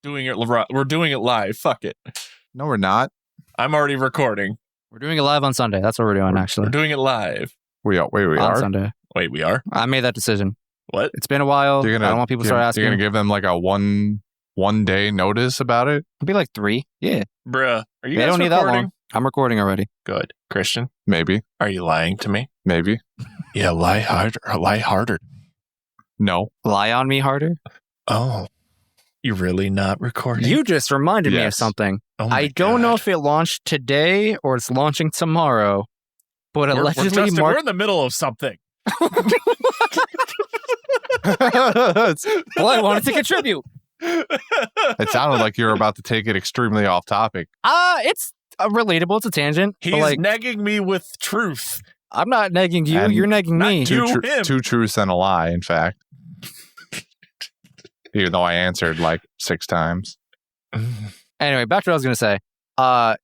We're doing it live. Fuck it. No, we're not. I'm already recording. We're doing it live on Sunday. That's what we're doing, actually. We're doing it live. We are. Wait, we on are. Sunday. Wait, we are? I made that decision. What? It's been a while. I don't want people to start asking. You're gonna give them like a one day notice about it? It'll be like 3. Yeah. Bruh, are you They guys don't need recording? that long. I'm recording already. Good. Christian, Maybe. are you lying to me? Maybe. Yeah, lie harder. No. Lie on me harder? Oh. You're really not recording? You just reminded me of Yes. something. Oh my I don't know God. if it launched today or it's launching tomorrow, but allegedly Justin, Mark... we're in the middle of something. Well, I wanted to contribute. It sounded like you were about to take it extremely off topic. It's relatable. It's a tangent. He's But like, negging me with truth. I'm not negging you. And You're negging me. not you. him. Two truths and a lie, in fact. Even though I answered like 6 times. Anyway, back to what I was going to say.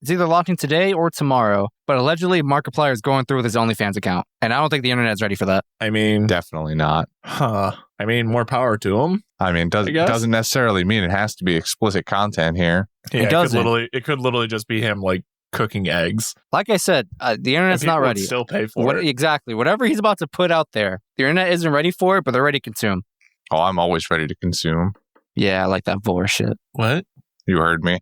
It's either launching today or tomorrow, but allegedly Markiplier is going through with his OnlyFans account, and I don't think the internet's ready for that. I mean, Definitely not. I mean, more power to him. I mean, doesn't necessarily mean it has to be explicit content here. Yeah, It doesn't. It could literally just be him like cooking eggs. Like I said, the internet's And people not would ready. Still pay for it. Exactly. Whatever he's about to put out there, the internet isn't ready for it, but they're ready to consume. Oh, I'm always ready to consume. Yeah, I like that vor shit. What? You heard me.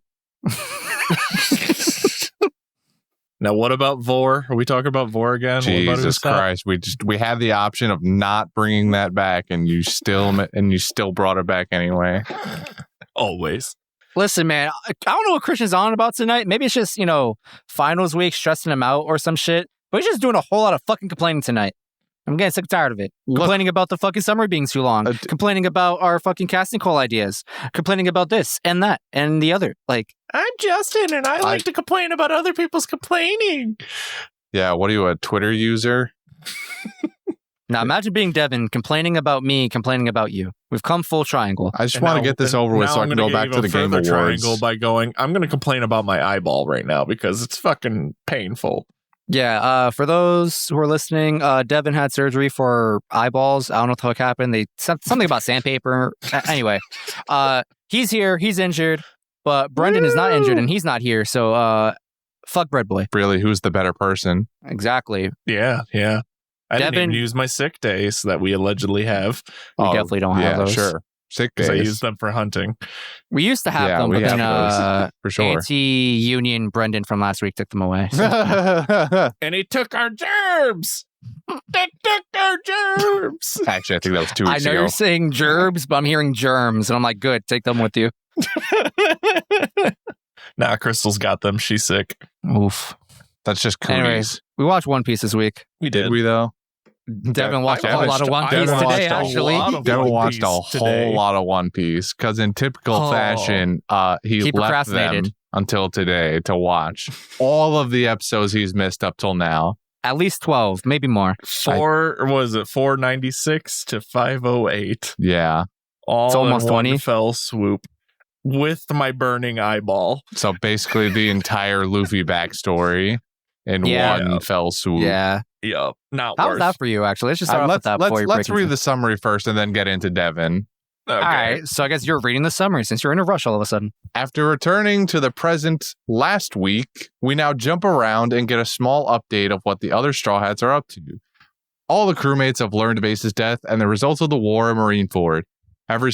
Now, what about Vor? Are we talking about Vor again? What about Jesus his stuff? Christ. We had the option of not bringing that back, and you still brought it back anyway. Always. Listen, man, I don't know what Christian's on about tonight. Maybe it's just, finals week stressing him out or some shit. But he's just doing a whole lot of fucking complaining tonight. I'm getting sick and tired of it. Complaining about the fucking summer being too long. Complaining about our fucking casting call ideas. Complaining about this and that and the other. Like, I'm Justin, and I like to complain about other people's complaining. Yeah, what are you, a Twitter user? now imagine being Devin, complaining about me, complaining about you. We've come full triangle. I just want to get this over with so I can go back to the Game Awards. Triangle by going, I'm going to complain about my eyeball right now because it's fucking painful. Yeah, for those who are listening, Devin had surgery for eyeballs. I don't know what the fuck happened. They said something about sandpaper. Anyway, he's here. He's injured. But Brendan is not injured and he's not here. So, fuck Bread Boy. Really, who's the better person? Exactly. Yeah. I didn't Devin- even use my sick days that we allegedly have We definitely don't have those. Sure. Sick because I days. use them for hunting. We used to have them, we but then have those, for sure. anti-union Brendan from last week took them away. So. And he took our germs. They took our germs. Actually, I think that was 2 I weeks know ago. you're saying gerbs, but I'm hearing germs. And I'm like, good, take them with you. Nah, Crystal's got them. She's sick. Oof. That's just cooties. Anyways, we watched One Piece this week. We Did we, though? Devin watched a whole lot of One Piece Devin today, watched a actually. lot of Devin One watched Piece a whole today. lot of One Piece because in typical fashion, he He left them procrastinated. until today to watch all of the episodes he's missed up till now. At least 12, maybe more. 496 to 508. Yeah. All It's almost in one 20. fell swoop with my burning eyeball. So basically the entire Luffy backstory in Yeah. one fell swoop. Yeah. Yup. Not How worth. was that for you, actually? Let's just start off with that before you let's break read into- the summary first and then get into Devin. Okay. All right, so I guess you're reading the summary since you're in a rush all of a sudden. After returning to the present last week, we now jump around and get a small update of what the other Straw Hats are up to. All the crewmates have learned of Ace's death and the results of the war in Marineford. Every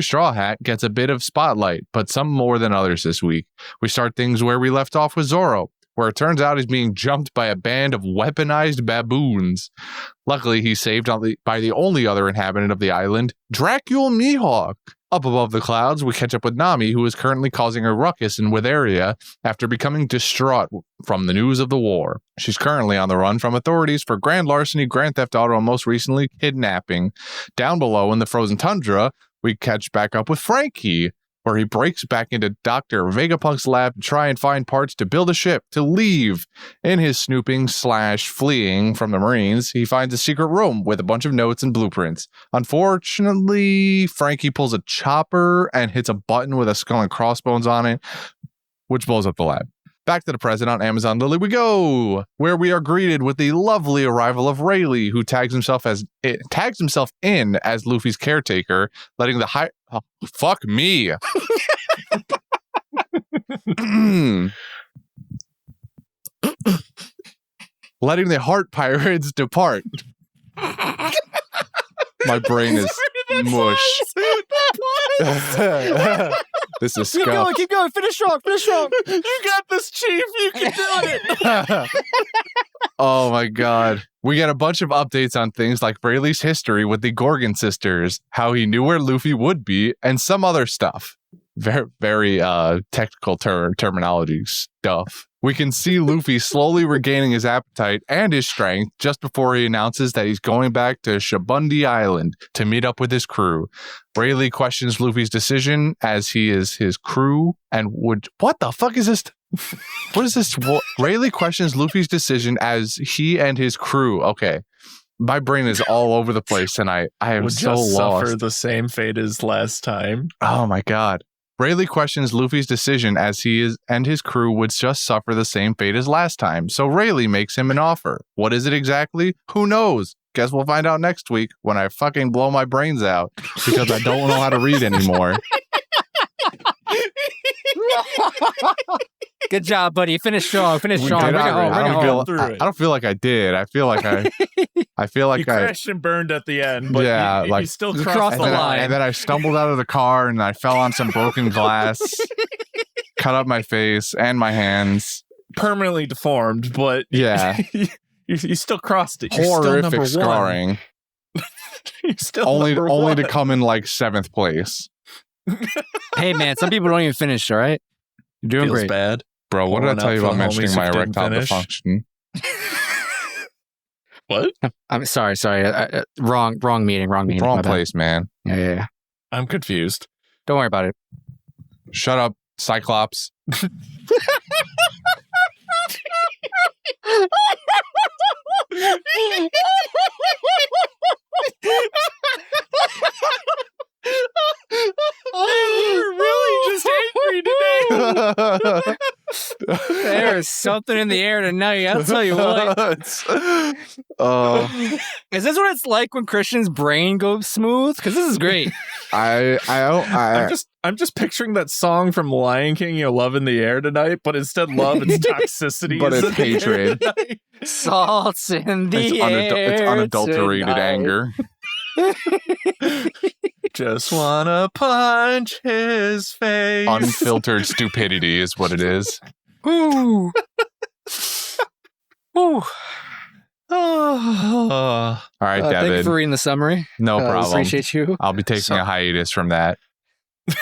Straw Hat gets a bit of spotlight, but some more than others this week. We start things where we left off with Zoro, where it turns out he's being jumped by a band of weaponized baboons. Luckily, he's saved by the only other inhabitant of the island, Dracula Mihawk. Up above the clouds, we catch up with Nami, who is currently causing a ruckus in Witheria after becoming distraught from the news of the war. She's currently on the run from authorities for grand larceny, grand theft auto, and most recently, kidnapping. Down below in the frozen tundra, we catch back up with Frankie, where he breaks back into Dr. Vegapunk's lab to try and find parts to build a ship to leave. In his snooping/fleeing from the Marines, he finds a secret room with a bunch of notes and blueprints. Unfortunately, Frankie pulls a chopper and hits a button with a skull and crossbones on it, which blows up the lab. Back to the present on Amazon Lily we go, where we are greeted with the lovely arrival of Rayleigh, who tags himself in as Luffy's caretaker, letting the fuck me. Letting the heart pirates depart. My brain is mush. This is Keep scuffed. going. Finish strong. You got this, Chief. You can do it. Oh my god. We get a bunch of updates on things like Rayleigh's history with the Gorgon sisters, how he knew where Luffy would be, and some other stuff. Very, very technical terminology stuff. We can see Luffy slowly regaining his appetite and his strength just before he announces that he's going back to Shabundi Island to meet up with his crew. Rayleigh questions Luffy's decision as he is his crew and would... What the fuck is this? What is this? Rayleigh questions Luffy's decision as he and his crew. Okay. My brain is all over the place tonight. I am Would so just lost. suffer the same fate as last time. Oh my god. Rayleigh questions Luffy's decision as he is and his crew would just suffer the same fate as last time. So Rayleigh makes him an offer. What is it exactly? Who knows? Guess we'll find out next week when I fucking blow my brains out because I don't know how to read anymore. Good job, buddy. Finish strong. Did Bring it I? home. I don't feel like I did. I feel like You crashed and burned at the end, but Yeah, you like- still You crossed crossed the the line. line. And then I stumbled out of the car and I fell on some broken glass, cut up my face and my hands. Permanently deformed, but Yeah. you still crossed it. You're still number Horrific one. scarring. You're still Only number to one. come in like 7th place. Hey, man, some people don't even finish, all right? You're doing Feels great. bad. Bro, what did I Pouring tell out you for about the mentioning homies my who didn't erectile finish. dysfunction? What? I'm sorry. Wrong meeting. Wrong My bad. place, man. Yeah. I'm confused. Don't worry about it. Shut up, Cyclops. You're really just angry today. There is something in the air tonight. I'll tell you what. Oh, Is this what it's like when Christian's brain goes smooth? Because this is great. I'm just picturing that song from Lion King, "You know, Love in the Air Tonight," but instead love and toxicity, But is it's in the air hatred. tonight. Salts in the it's, air. it's unadulterated tonight. anger. Just wanna punch his face. Unfiltered stupidity is what it is. Woo. Woo. Oh. All right, Thank you Devin. for reading the summary. No problem. Appreciate you. I'll be taking a hiatus from that. I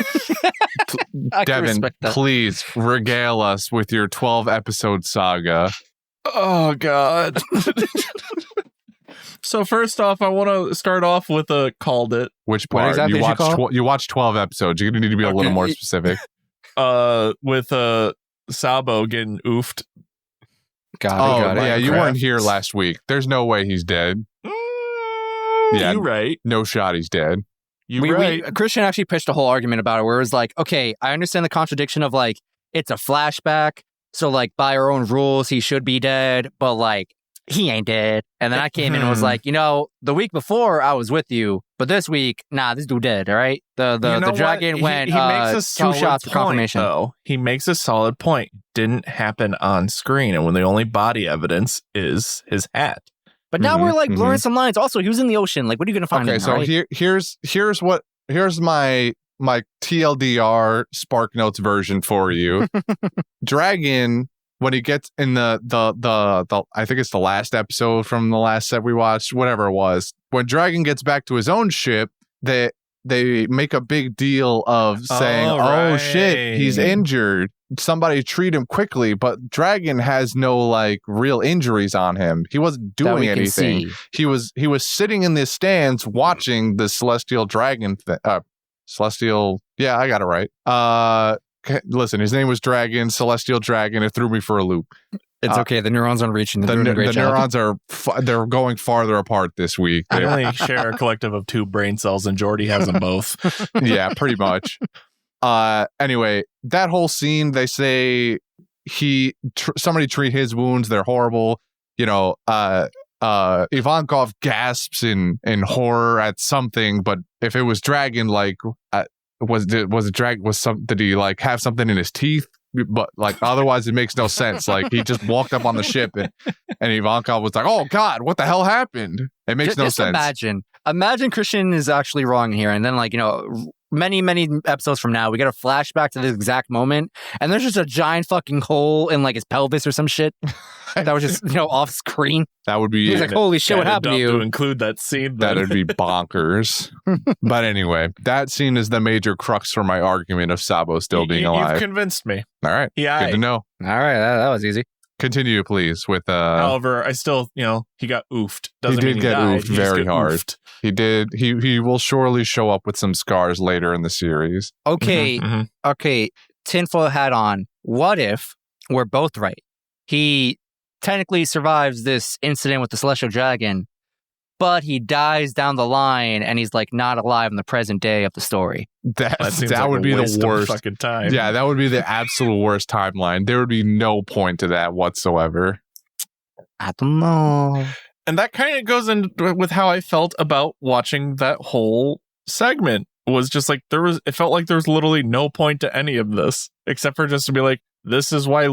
can Devin, respect that. please regale us with your 12-episode saga. Oh God. So first off, I want to start off with a called it. Which What part? exactly You did you watched call? you watched 12 episodes. You're gonna need to be a little Okay. more specific. With Sabo getting oofed. Got it. Yeah, you Minecraft. weren't here last week. There's no way he's dead. Yeah. You right. No shot he's dead. You right. Christian actually pitched a whole argument about it where it was like, okay, I understand the contradiction of like, it's a flashback. So like by our own rules, he should be dead, but like he ain't dead. And then I came in and was like, the week before I was with you, but this week, nah, this dude dead. All right. The dragon went He makes a 2 solid shots for point, confirmation. though. He makes a solid point. Didn't happen on screen, and when the only body evidence is his hat. But now we're like mhm. blurring some lines. Also, he was in the ocean. Like, what are you gonna find? Okay, him, so right? here's my TLDR Spark Notes version for you. Dragon, when he gets in the I think it's the last episode from the last set we watched, whatever it was. When Dragon gets back to his own ship, they make a big deal of saying, "Oh shit, he's right. injured. Somebody treat him quickly." But Dragon has no like real injuries on him. He wasn't That doing we can anything. see. He was sitting in the stands watching the celestial dragon. Celestial. Yeah, I got it right. Listen, his name was Dragon, Celestial Dragon. It threw me for a loop. It's okay. The neurons aren't reaching. They're doing a great The job. neurons are they're going farther apart this week. I only share a collective of 2 brain cells, and Jordy has them both. Yeah, pretty much. Anyway, that whole scene, they say somebody treat his wounds. They're horrible. Ivankov gasps in horror at something, but if it was Dragon, like did he like have something in his teeth? But like otherwise it makes no sense. Like he just walked up on the ship and Ivankov was like, "Oh God, what the hell happened?" It makes no sense. Imagine Christian is actually wrong here, and then many episodes from now we get a flashback to this exact moment, and there's just a giant fucking hole in like his pelvis or some shit that was just off screen. That would be. He's like, "Holy shit, what happened to you?" To include that scene, that would be bonkers. But anyway, that scene is the major crux for my argument of Sabo still being alive. You've convinced me. All right, yeah, good to know. All right, that was easy. Continue, please. With however, I still, he got oofed. Doesn't he did get died. oofed very hard. Oofed. He did. He will surely show up with some scars later in the series. Okay, okay. Tinfoil hat on. What if we're both right? He technically survives this incident with the Celestial Dragon, but he dies down the line, and he's like not alive in the present day of the story. That would be the worst fucking time. Yeah, that would be the absolute worst timeline. There would be no point to that whatsoever. I don't know. And that kind of goes in with how I felt about watching that whole segment. Was just like it felt like there was literally no point to any of this except for just to be like, this is why,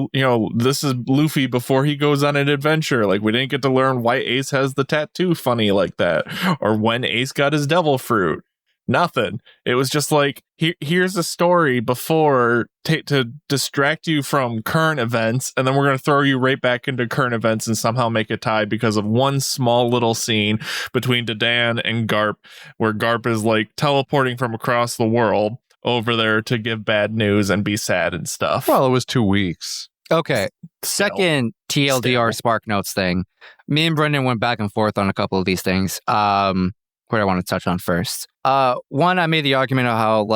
this is Luffy before he goes on an adventure. Like, we didn't get to learn why Ace has the tattoo funny like that, or when Ace got his devil fruit. Nothing. It was just like, here's a story before to distract you from current events, and then we're going to throw you right back into current events and somehow make a tie because of one small little scene between Dadan and Garp, where Garp is like teleporting from across the world over there to give bad news and be sad and stuff. Well, it was 2 weeks. Okay. Second TLDR Spark Notes thing. Me and Brendan went back and forth on a couple of these things. What I want to touch on first. One, I made the argument of how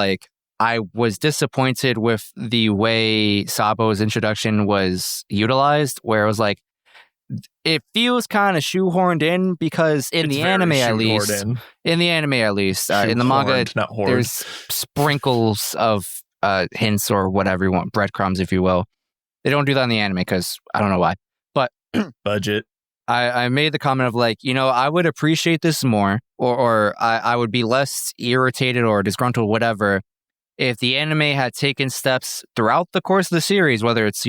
I was disappointed with the way Sabo's introduction was utilized, where it was like, it feels kind of shoehorned in because in the anime at least, in the manga, there's sprinkles of hints or whatever you want, breadcrumbs, if you will. They don't do that in the anime because I don't know why. But budget. I made the comment of I would appreciate this more, or I would be less irritated or disgruntled, whatever, if the anime had taken steps throughout the course of the series, whether it's,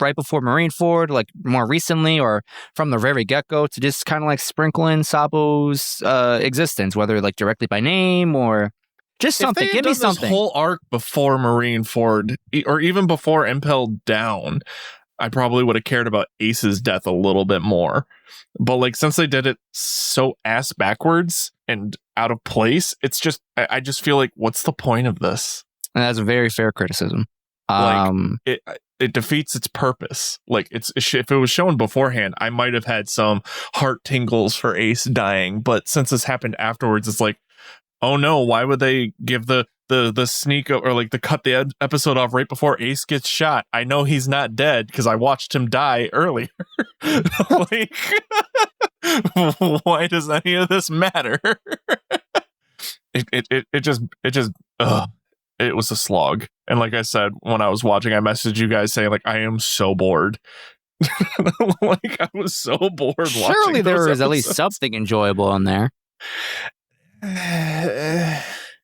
right before Marineford, like more recently, or from the very get-go, to just kind of sprinkle in Sabo's existence, whether directly by name or just something. Give me something. This whole arc before Marineford, or even before Impelled Down, I probably would have cared about Ace's death a little bit more. But since they did it so ass backwards and out of place, it's just, I just feel like, what's the point of this? And that's a very fair criticism. It defeats its purpose. If it was shown beforehand, I might have had some heart tingles for Ace dying. But since this happened afterwards, it's like, oh no, why would they give the sneak or cut the episode off right before Ace gets shot? I know he's not dead because I watched him die earlier. Why does any of this matter? It just it was a slog. And like I said, when I was watching, I messaged you guys saying I am so bored. I was so bored watching. Surely there was at least something enjoyable in there.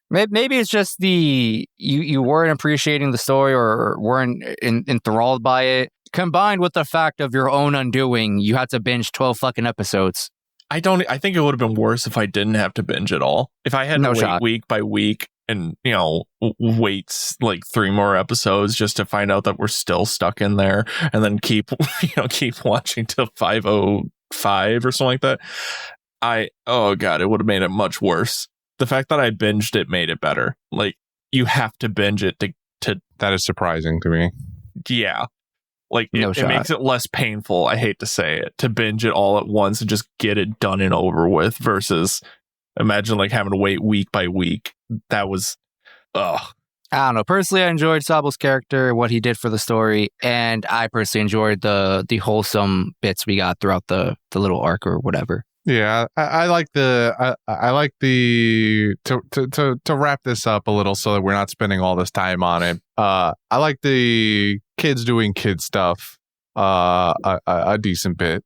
Maybe it's just you weren't appreciating the story or weren't enthralled by it, combined with the fact of your own undoing. You had to binge 12 fucking episodes. I think it would have been worse if I didn't have to binge it all. If I had to wait week by week and wait 3 more episodes just to find out that we're still stuck in there, and then keep watching till 5:05 or something like that. Oh god, it would have made it much worse. The fact that I binged it made it better. You have to binge it to that is surprising to me. Yeah. It makes it less painful, I hate to say it, to binge it all at once and just get it done and over with, versus imagine having to wait week by week. That was I don't know. Personally, I enjoyed Sabo's character, what he did for the story, and I personally enjoyed the wholesome bits we got throughout the little arc or whatever. Yeah, I like to wrap this up a little so that we're not spending all this time on it. I like the kids doing kid stuff a decent bit.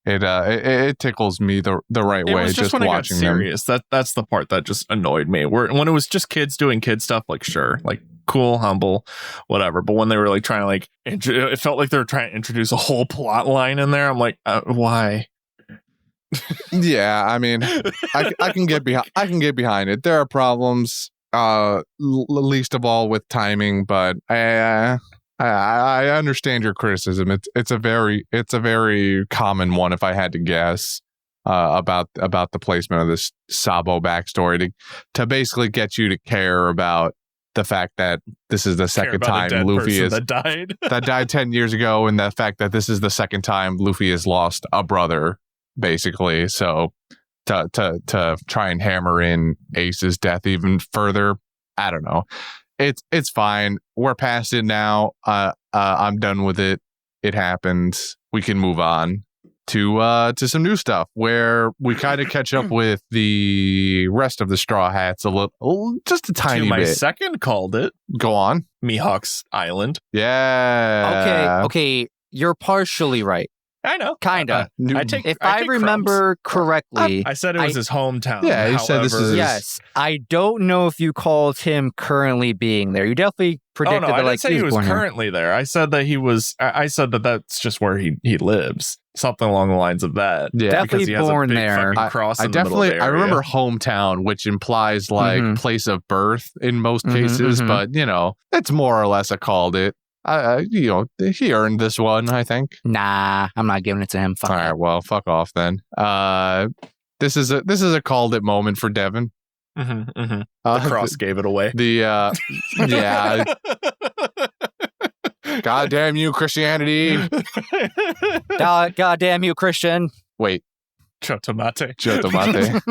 It tickles me the right way just when watching it got serious. That's the part that just annoyed me. When it was just kids doing kid stuff, like sure, like cool, humble, whatever. But when they were like trying to like, it felt like they were trying to introduce a whole plot line in there. I'm like, why? Yeah, I mean, I can get behind it. There are problems, least of all with timing, but I understand your criticism. It's a very common one, if I had to guess, about the placement of this Sabo backstory to basically get you to care about the fact that this is the second time Luffy that died 10 years ago, and the fact that this is the second time Luffy has lost a brother, basically. So to try and hammer in Ace's death even further, I don't know. It's fine. We're past it now. I'm done with it. It happened. We can move on to some new stuff where we kind of catch up with the rest of the Straw Hats a little, just a tiny my bit. second called it. Go on. Mihawk's Island. Yeah. Okay. You're partially right. I know. Kinda. If I take remember correctly, I said it was his hometown. Yeah, he said this is his... Yes. I don't know if you called him currently being there. You definitely predicted I that didn't like say he was born currently there. I said that he was. I said that that's just where he lives. Something along the lines of that. Yeah, definitely he has born a big there. Cross I in the middle of the I area. remember hometown, which implies like place of birth in most cases, but you know, it's more or less a called it. You know, he earned this one, I think. Nah, I'm not giving it to him. Fuck All right, well, fuck off then. This is a called it moment for Devin. The cross gave it away. Yeah. God damn you, Christianity. God damn you, Christian. Wait. Chotomate.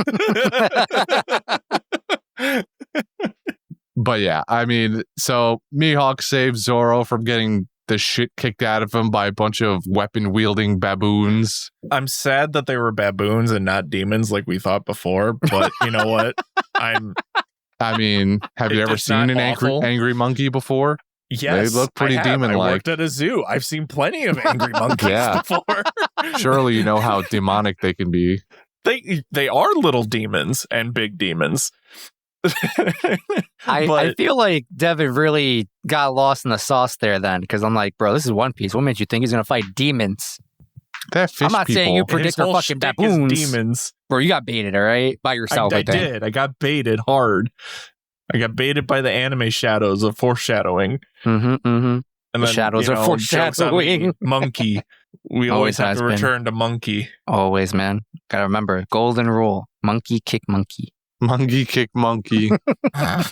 But yeah, I mean, so Mihawk saves Zoro from getting the shit kicked out of him by a bunch of weapon-wielding baboons. I'm sad that they were baboons and not demons like we thought before, but you know what? I mean, have you ever seen an angry monkey before? Yes, they look pretty demon-like. I worked at a zoo. I've seen plenty of angry monkeys before. Surely you know how demonic they can be. They are little demons and big demons. I feel like Devin really got lost in the sauce there then, because I'm like, bro, this is One Piece. What made you think he's gonna fight demons? That fish I'm not people. saying you predict the fucking baboons. Demons. Bro, you got baited, all right? By yourself, I think. Did. I got baited hard. I got baited by the anime shadows of foreshadowing. And then, the shadows of foreshadowing. Monkey. We always have to return to monkey. Always, man. Gotta remember, golden rule. Monkey kick monkey. Monkey kick monkey. I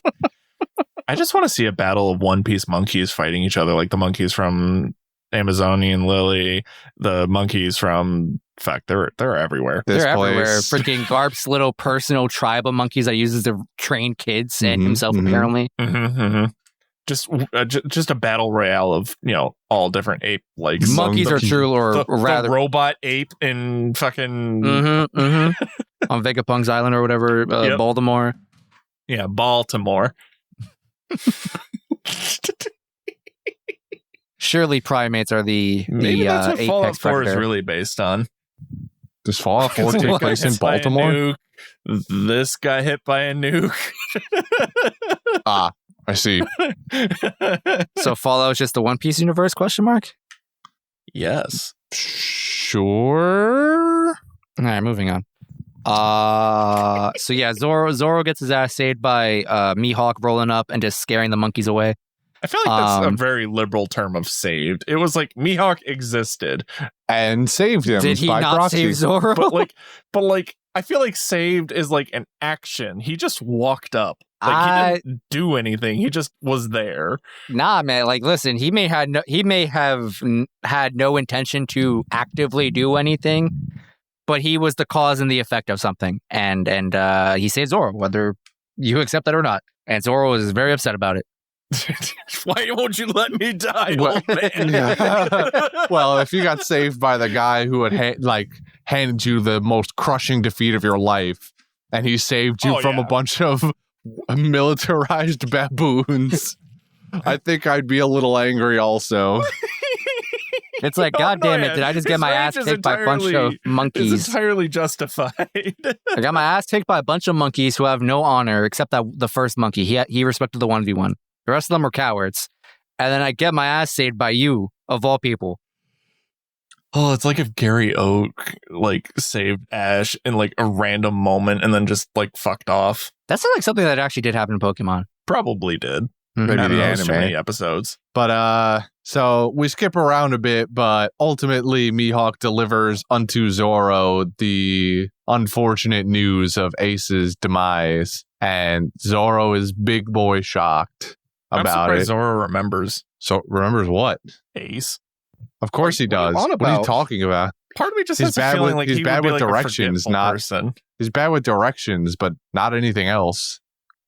just want to see a battle of One Piece monkeys fighting each other, like the monkeys from Amazonian Lily, the monkeys from they're everywhere. They're everywhere. Freaking Garp's little personal tribe of monkeys that uses to train kids and himself apparently. Just a battle royale of, you know, all different ape like monkeys are true, or rather the robot ape in fucking on Vegapung's Island or whatever, Baltimore. Yeah, Baltimore. Surely primates are the Maybe that's what apex Fallout 4 predator. is really based on. Does Fallout 4 take place in Baltimore? This got hit by a nuke. I see. So Fallout is just the One Piece universe? ? Yes. Sure. All right, moving on. So yeah, Zoro gets his ass saved by Mihawk rolling up and just scaring the monkeys away. I feel like that's a very liberal term of saved. It was like Mihawk existed and saved him. Did he by not proxy. save Zoro? But I feel like saved is like an action. He just walked up. Like he didn't do anything. He just was there. Nah, man. Like, listen, he may have had no intention to actively do anything, but he was the cause and the effect of something, and he saved Zoro, whether you accept that or not. And Zoro is very upset about it. Why won't you let me die, old man? Well, if you got saved by the guy who had handed you the most crushing defeat of your life, and he saved you from a bunch of militarized baboons, I think I'd be a little angry also. It's like, God damn it, did I just get my ass kicked by a bunch of monkeys? It's entirely justified. I got my ass kicked by a bunch of monkeys who have no honor, except that the first monkey. He respected the 1v1. The rest of them are cowards. And then I get my ass saved by you, of all people. Oh, it's like if Gary Oak saved Ash in a random moment and then just fucked off. That's like something that actually did happen in Pokemon. Probably did. Maybe I don't the know, it's too anime many episodes. But so we skip around a bit, but ultimately Mihawk delivers unto Zoro the unfortunate news of Ace's demise, and Zoro is big boy shocked about it. Zoro remembers. So remembers what? Ace. Of course he does. What are you talking about? Part of me just He's has a bad feeling with- like he's he bad would be with a directions, forgetful not- person. He's bad with directions, but not anything else.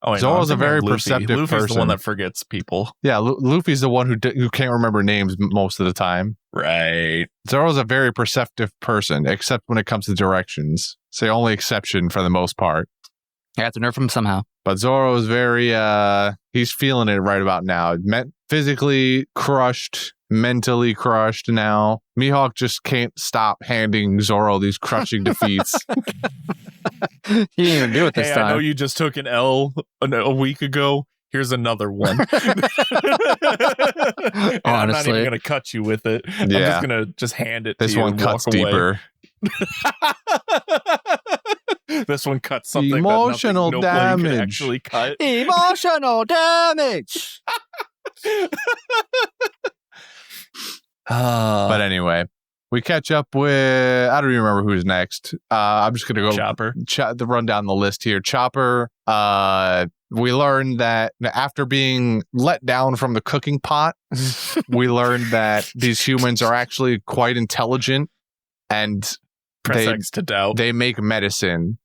Oh, I know. Zoro's I'm a very thinking of Luffy. perceptive Luffy's person. the one that forgets people. Yeah, Luffy's the one who can't remember names most of the time. Right. Zoro's a very perceptive person, except when it comes to directions. It's the only exception for the most part. I have to nerf him somehow. But Zoro is very, he's feeling it right about now. Physically crushed, mentally crushed now. Mihawk just can't stop handing Zoro these crushing defeats. He didn't even do it this Hey, time. I know you just took an L a week ago. Here's another one. And I'm not even going to cut you with it. I'm just going to hand it This to you. one cuts deeper. This one cuts something Emotional that no blade could damage. actually cut. Emotional damage. But anyway, we catch up with, I don't even remember who's next. I'm just going to go Chopper. The run down the list here. Chopper, we learned that after being let down from the cooking pot, we learned that these humans are actually quite intelligent, and Press X to doubt. they make medicine,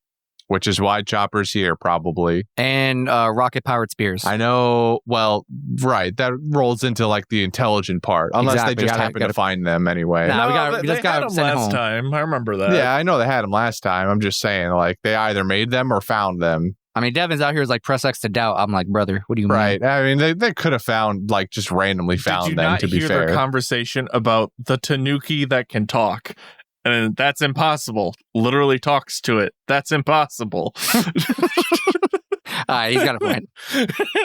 which is why Chopper's here, probably. And rocket-powered spears. I know. Well, right. That rolls into the intelligent part, unless Exactly. they just Gotta- happen to find them anyway. Nah, No, we they just got had to him send it last home. time. I remember that. Yeah, I know they had them last time. I'm just saying, they either made them or found them. I mean, Devin's out here is press X to doubt. I'm like, brother, what do you mean? Right. I mean, they could have found, just randomly found Did you them, not to be hear fair. their conversation about the Tanuki that can talk? And that's impossible. Literally talks to it. That's impossible. He's got a point.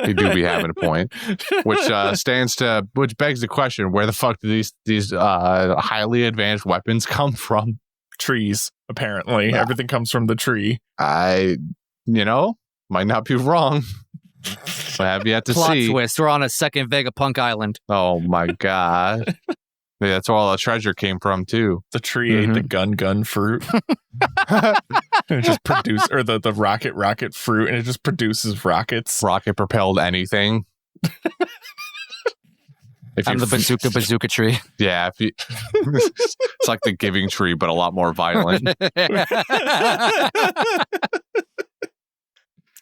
They do be having a point, which which begs the question: where the fuck do these highly advanced weapons come from? Trees, apparently. Everything comes from the tree. I might not be wrong. I have yet to Plot see. twist. We're on a second Vegapunk island. Oh my god. Maybe that's where all the treasure came from too. The tree ate the gun fruit. And it just produced, or the rocket fruit, and it just produces rockets. Rocket propelled anything. I'm the bazooka tree. Yeah, it's like the Giving Tree, but a lot more violent.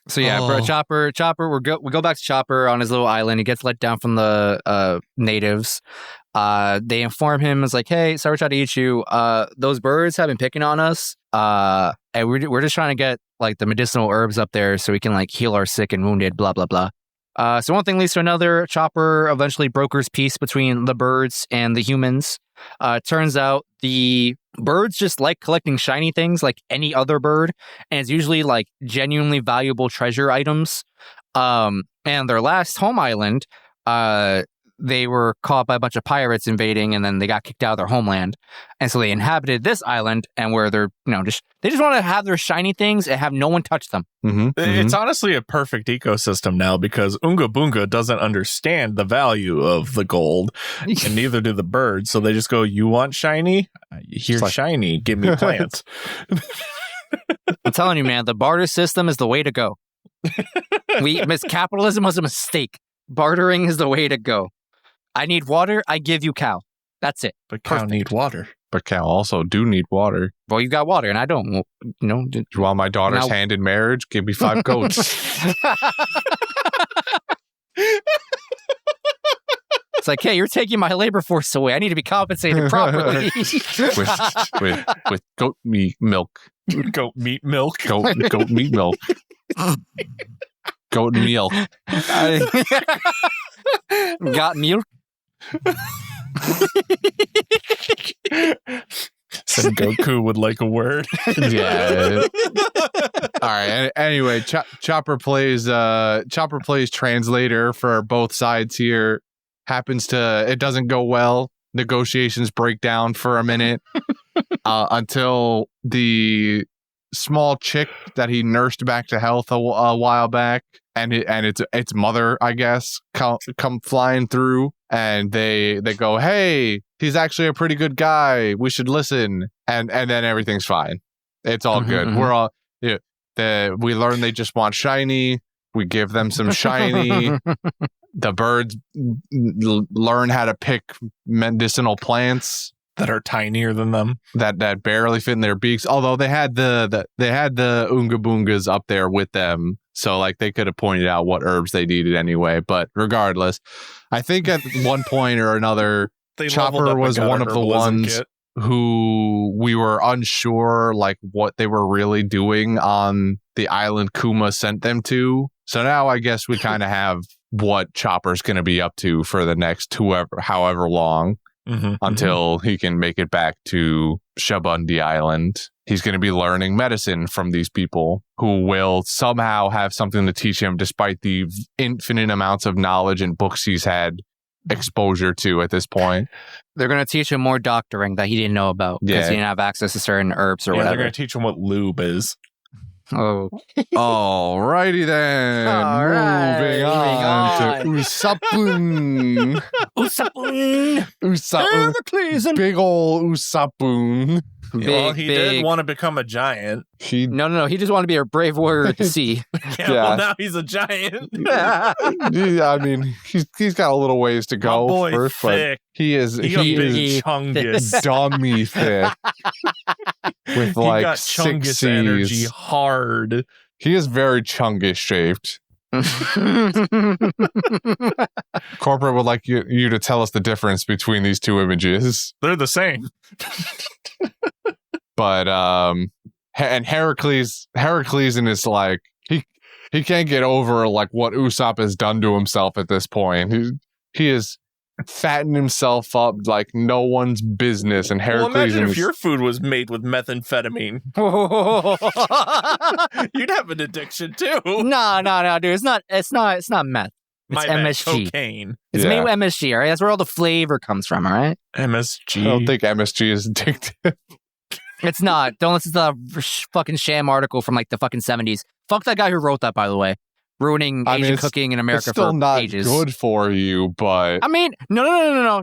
So yeah, bro, Chopper. We go back to Chopper on his little island. He gets let down from the natives. They inform him, it's like, hey, sorry, we tried to eat you. Those birds have been picking on us. And we're just trying to get the medicinal herbs up there so we can heal our sick and wounded. Blah blah blah. So one thing leads to another. Chopper eventually brokers peace between the birds and the humans. Turns out the birds just like collecting shiny things like any other bird, and it's usually genuinely valuable treasure items. And their last home island, they were caught by a bunch of pirates invading, and then they got kicked out of their homeland. And so they inhabited this island, and where they're, they just want to have their shiny things and have no one touch them. It's honestly a perfect ecosystem now because Unga Bunga doesn't understand the value of the gold, and neither do the birds. So they just go, "You want shiny? Here's shiny. Give me plants." I'm telling you, man, the barter system is the way to go. Capitalism was a mistake. Bartering is the way to go. I need water. I give you cow. That's it. But cow need water. But cow also do need water. Well, you got water, and I don't. Well, Do you want my daughter's hand in marriage? Give me 5 goats. It's like, hey, you're taking my labor force away. I need to be compensated properly. with goat meat milk. Goat meat milk. Goat meat milk. Goat meal. Got milk. Said Goku would like a word. Yeah. All right. Anyway, Chopper plays translator for both sides here. It doesn't go well. Negotiations break down for a minute until the small chick that he nursed back to health a while back, and its mother, I guess, come flying through, and they go, "Hey, he's actually a pretty good guy. We should listen." And then everything's fine. It's all good. We're all we learn they just want shiny. We give them some shiny. The birds learn how to pick medicinal plants that are tinier than them, that barely fit in their beaks. Although they had the Oonga Boongas up there with them, so like they could have pointed out what herbs they needed anyway. But regardless, I think at one point or another, Chopper was one of the ones who we were unsure like what they were really doing on the island Kuma sent them to. So now I guess we kind of have what Chopper's going to be up to for the next however long until he can make it back to Shabundi Island. He's going to be learning medicine from these people who will somehow have something to teach him despite the infinite amounts of knowledge and books he's had exposure to at this point. They're going to teach him more doctoring that he didn't know about because he didn't have access to certain herbs or whatever. They're going to teach him what lube is. Oh. Alrighty then. All Moving on to Usapun. Usapun. Big ol' Usapun. Well, he did want to become a giant. No. He just wanted to be a brave warrior at the sea. Well, now he's a giant. Yeah, I mean, he's got a little ways to go. My boy first, thick. But he is chungus. dummy thick. With like he got 6 chungus C's. energy hard. He is very chungus shaped. Corporate would like you to tell us the difference between these two images. They're the same. But and Heracles is like he can't get over like what Usopp has done to himself at this point. He is fattened himself up like no one's business. And Heracles, imagine if your food was made with methamphetamine. You'd have an addiction too. No, dude. It's not meth. It's MSG. Cocaine. It's made with MSG, all right? That's where all the flavor comes from, all right? MSG. I don't think MSG is addictive. It's not. Don't listen to the fucking sham article from like the fucking 70s. Fuck that guy who wrote that, by the way. Ruining Asian cooking in America it's still for not ages. Good for you, but I mean, no.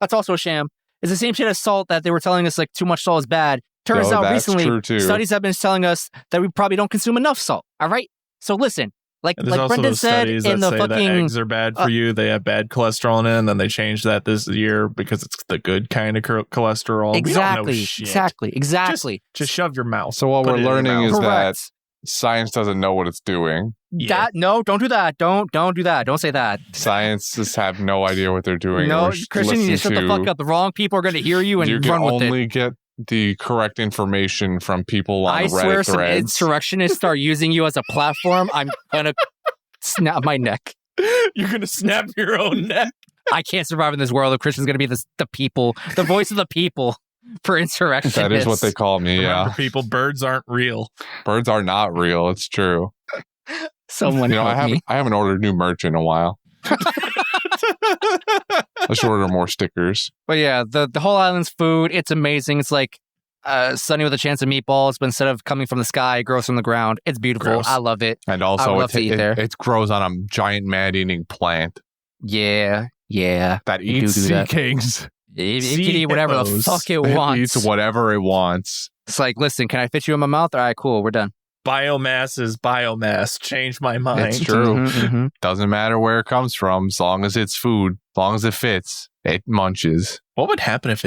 That's also a sham. It's the same shit as salt that they were telling us like too much salt is bad. Turns out recently, studies have been telling us that we probably don't consume enough salt. All right, so listen, like Brendan said in the fucking that eggs are bad for you. They have bad cholesterol in it, and then they changed that this year because it's the good kind of cholesterol. Exactly. Just shove your mouth. So what we're learning is that Correct. science doesn't know what it's doing. Don't do that. Don't do that. Don't say that. Scientists have no idea what they're doing. No, Christian, you need to shut the fuck up. The wrong people are going to hear you and run with it. You can only get the correct information from people on Reddit I swear some threads. insurrectionists start using you as a platform, I'm going to snap my neck. You're going to snap your own neck? I can't survive in this world if Christian's going to be the people, the voice of the people for insurrectionists. That is what they call me, Remember, people, birds aren't real. Birds are not real. It's true. Someone help me. I haven't ordered new merch in a while. I should order more stickers. But yeah, the whole island's food, it's amazing. It's like sunny with a chance of meatballs, but instead of coming from the sky, it grows from the ground. It's beautiful. Gross. I love it. And also, I would love to eat there. it grows on a giant man-eating plant Yeah. that eats do sea that. kings. It can eat whatever the fuck it wants. It eats whatever it wants. It's like, listen, can I fit you in my mouth? All right, cool, we're done. Biomass is biomass. Change my mind. It's true. Mm-hmm. Doesn't matter where it comes from, as long as it's food, as long as it fits, it munches. What would happen if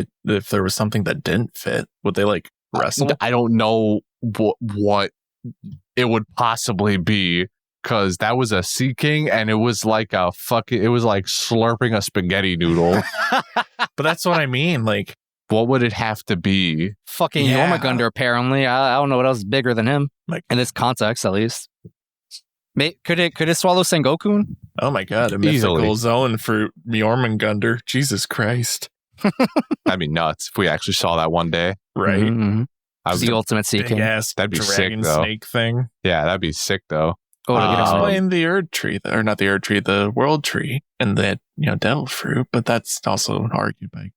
there was something that didn't fit? Would they like wrestle? I don't know what it would possibly be, because that was a sea king, and it was like it was like slurping a spaghetti noodle. But that's what I mean. Like, what would it have to be? Fucking Jormungandr, apparently. I don't know what else is bigger than him. Like, in this context, at least. Could it swallow Sengoku? Oh my god, a mythical zone for Jormungandr. Jesus Christ. That'd be nuts if we actually saw that one day. Right. Mm-hmm. I The ultimate Big seeking. ass That'd be sick, dragon though. snake thing. Yeah, that'd be sick though. Oh, to get Could us explain the Erd tree, or not the Erd tree, the world tree, and the devil fruit, but that's also argued by.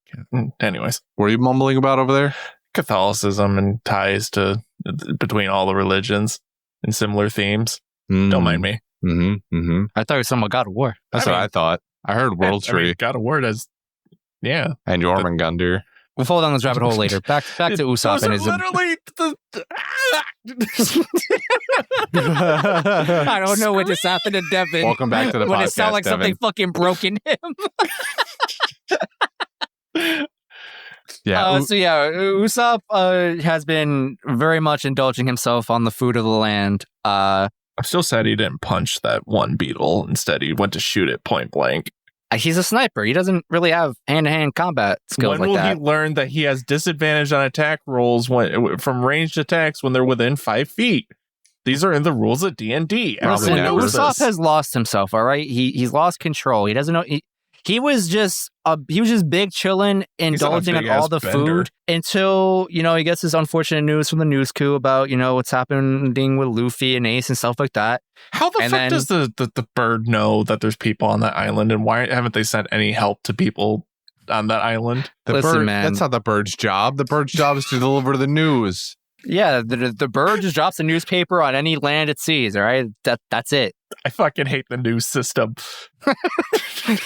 Anyways, What are you mumbling about over there? Catholicism and ties to between all the religions and similar themes. Don't mind me. Mm-hmm. Mm-hmm. I thought it was something about God of War. That's I what mean- I thought. I heard World Tree God of War does. Yeah. and Jormungandr. We'll fall down this rabbit hole later. Back to Usopp Those and are his. literally I don't know what just happened to Devin. Welcome back to the when podcast, it sounded like Devin. something fucking broke in him. Yeah, Usopp has been very much indulging himself on the food of the land. I'm still sad he didn't punch that one beetle. Instead, he went to shoot it point blank. He's a sniper. He doesn't really have hand-to-hand combat skills When like will that. he learn that he has disadvantage on attack rolls from ranged attacks when they're within 5 feet? These are in the rules of D&D. Probably Listen, never. Usopp has lost himself. All right, he's lost control. He doesn't know. He was just big chilling, indulging in all the food until he gets this unfortunate news from the news coup about what's happening with Luffy and Ace and stuff like that. How the fuck does the bird know that there's people on that island, and why haven't they sent any help to people on that island? Listen, man. That's not the bird's job. The bird's job is to deliver the news. Yeah, the bird just drops a newspaper on any land it sees. All right, that's it. I fucking hate the news system.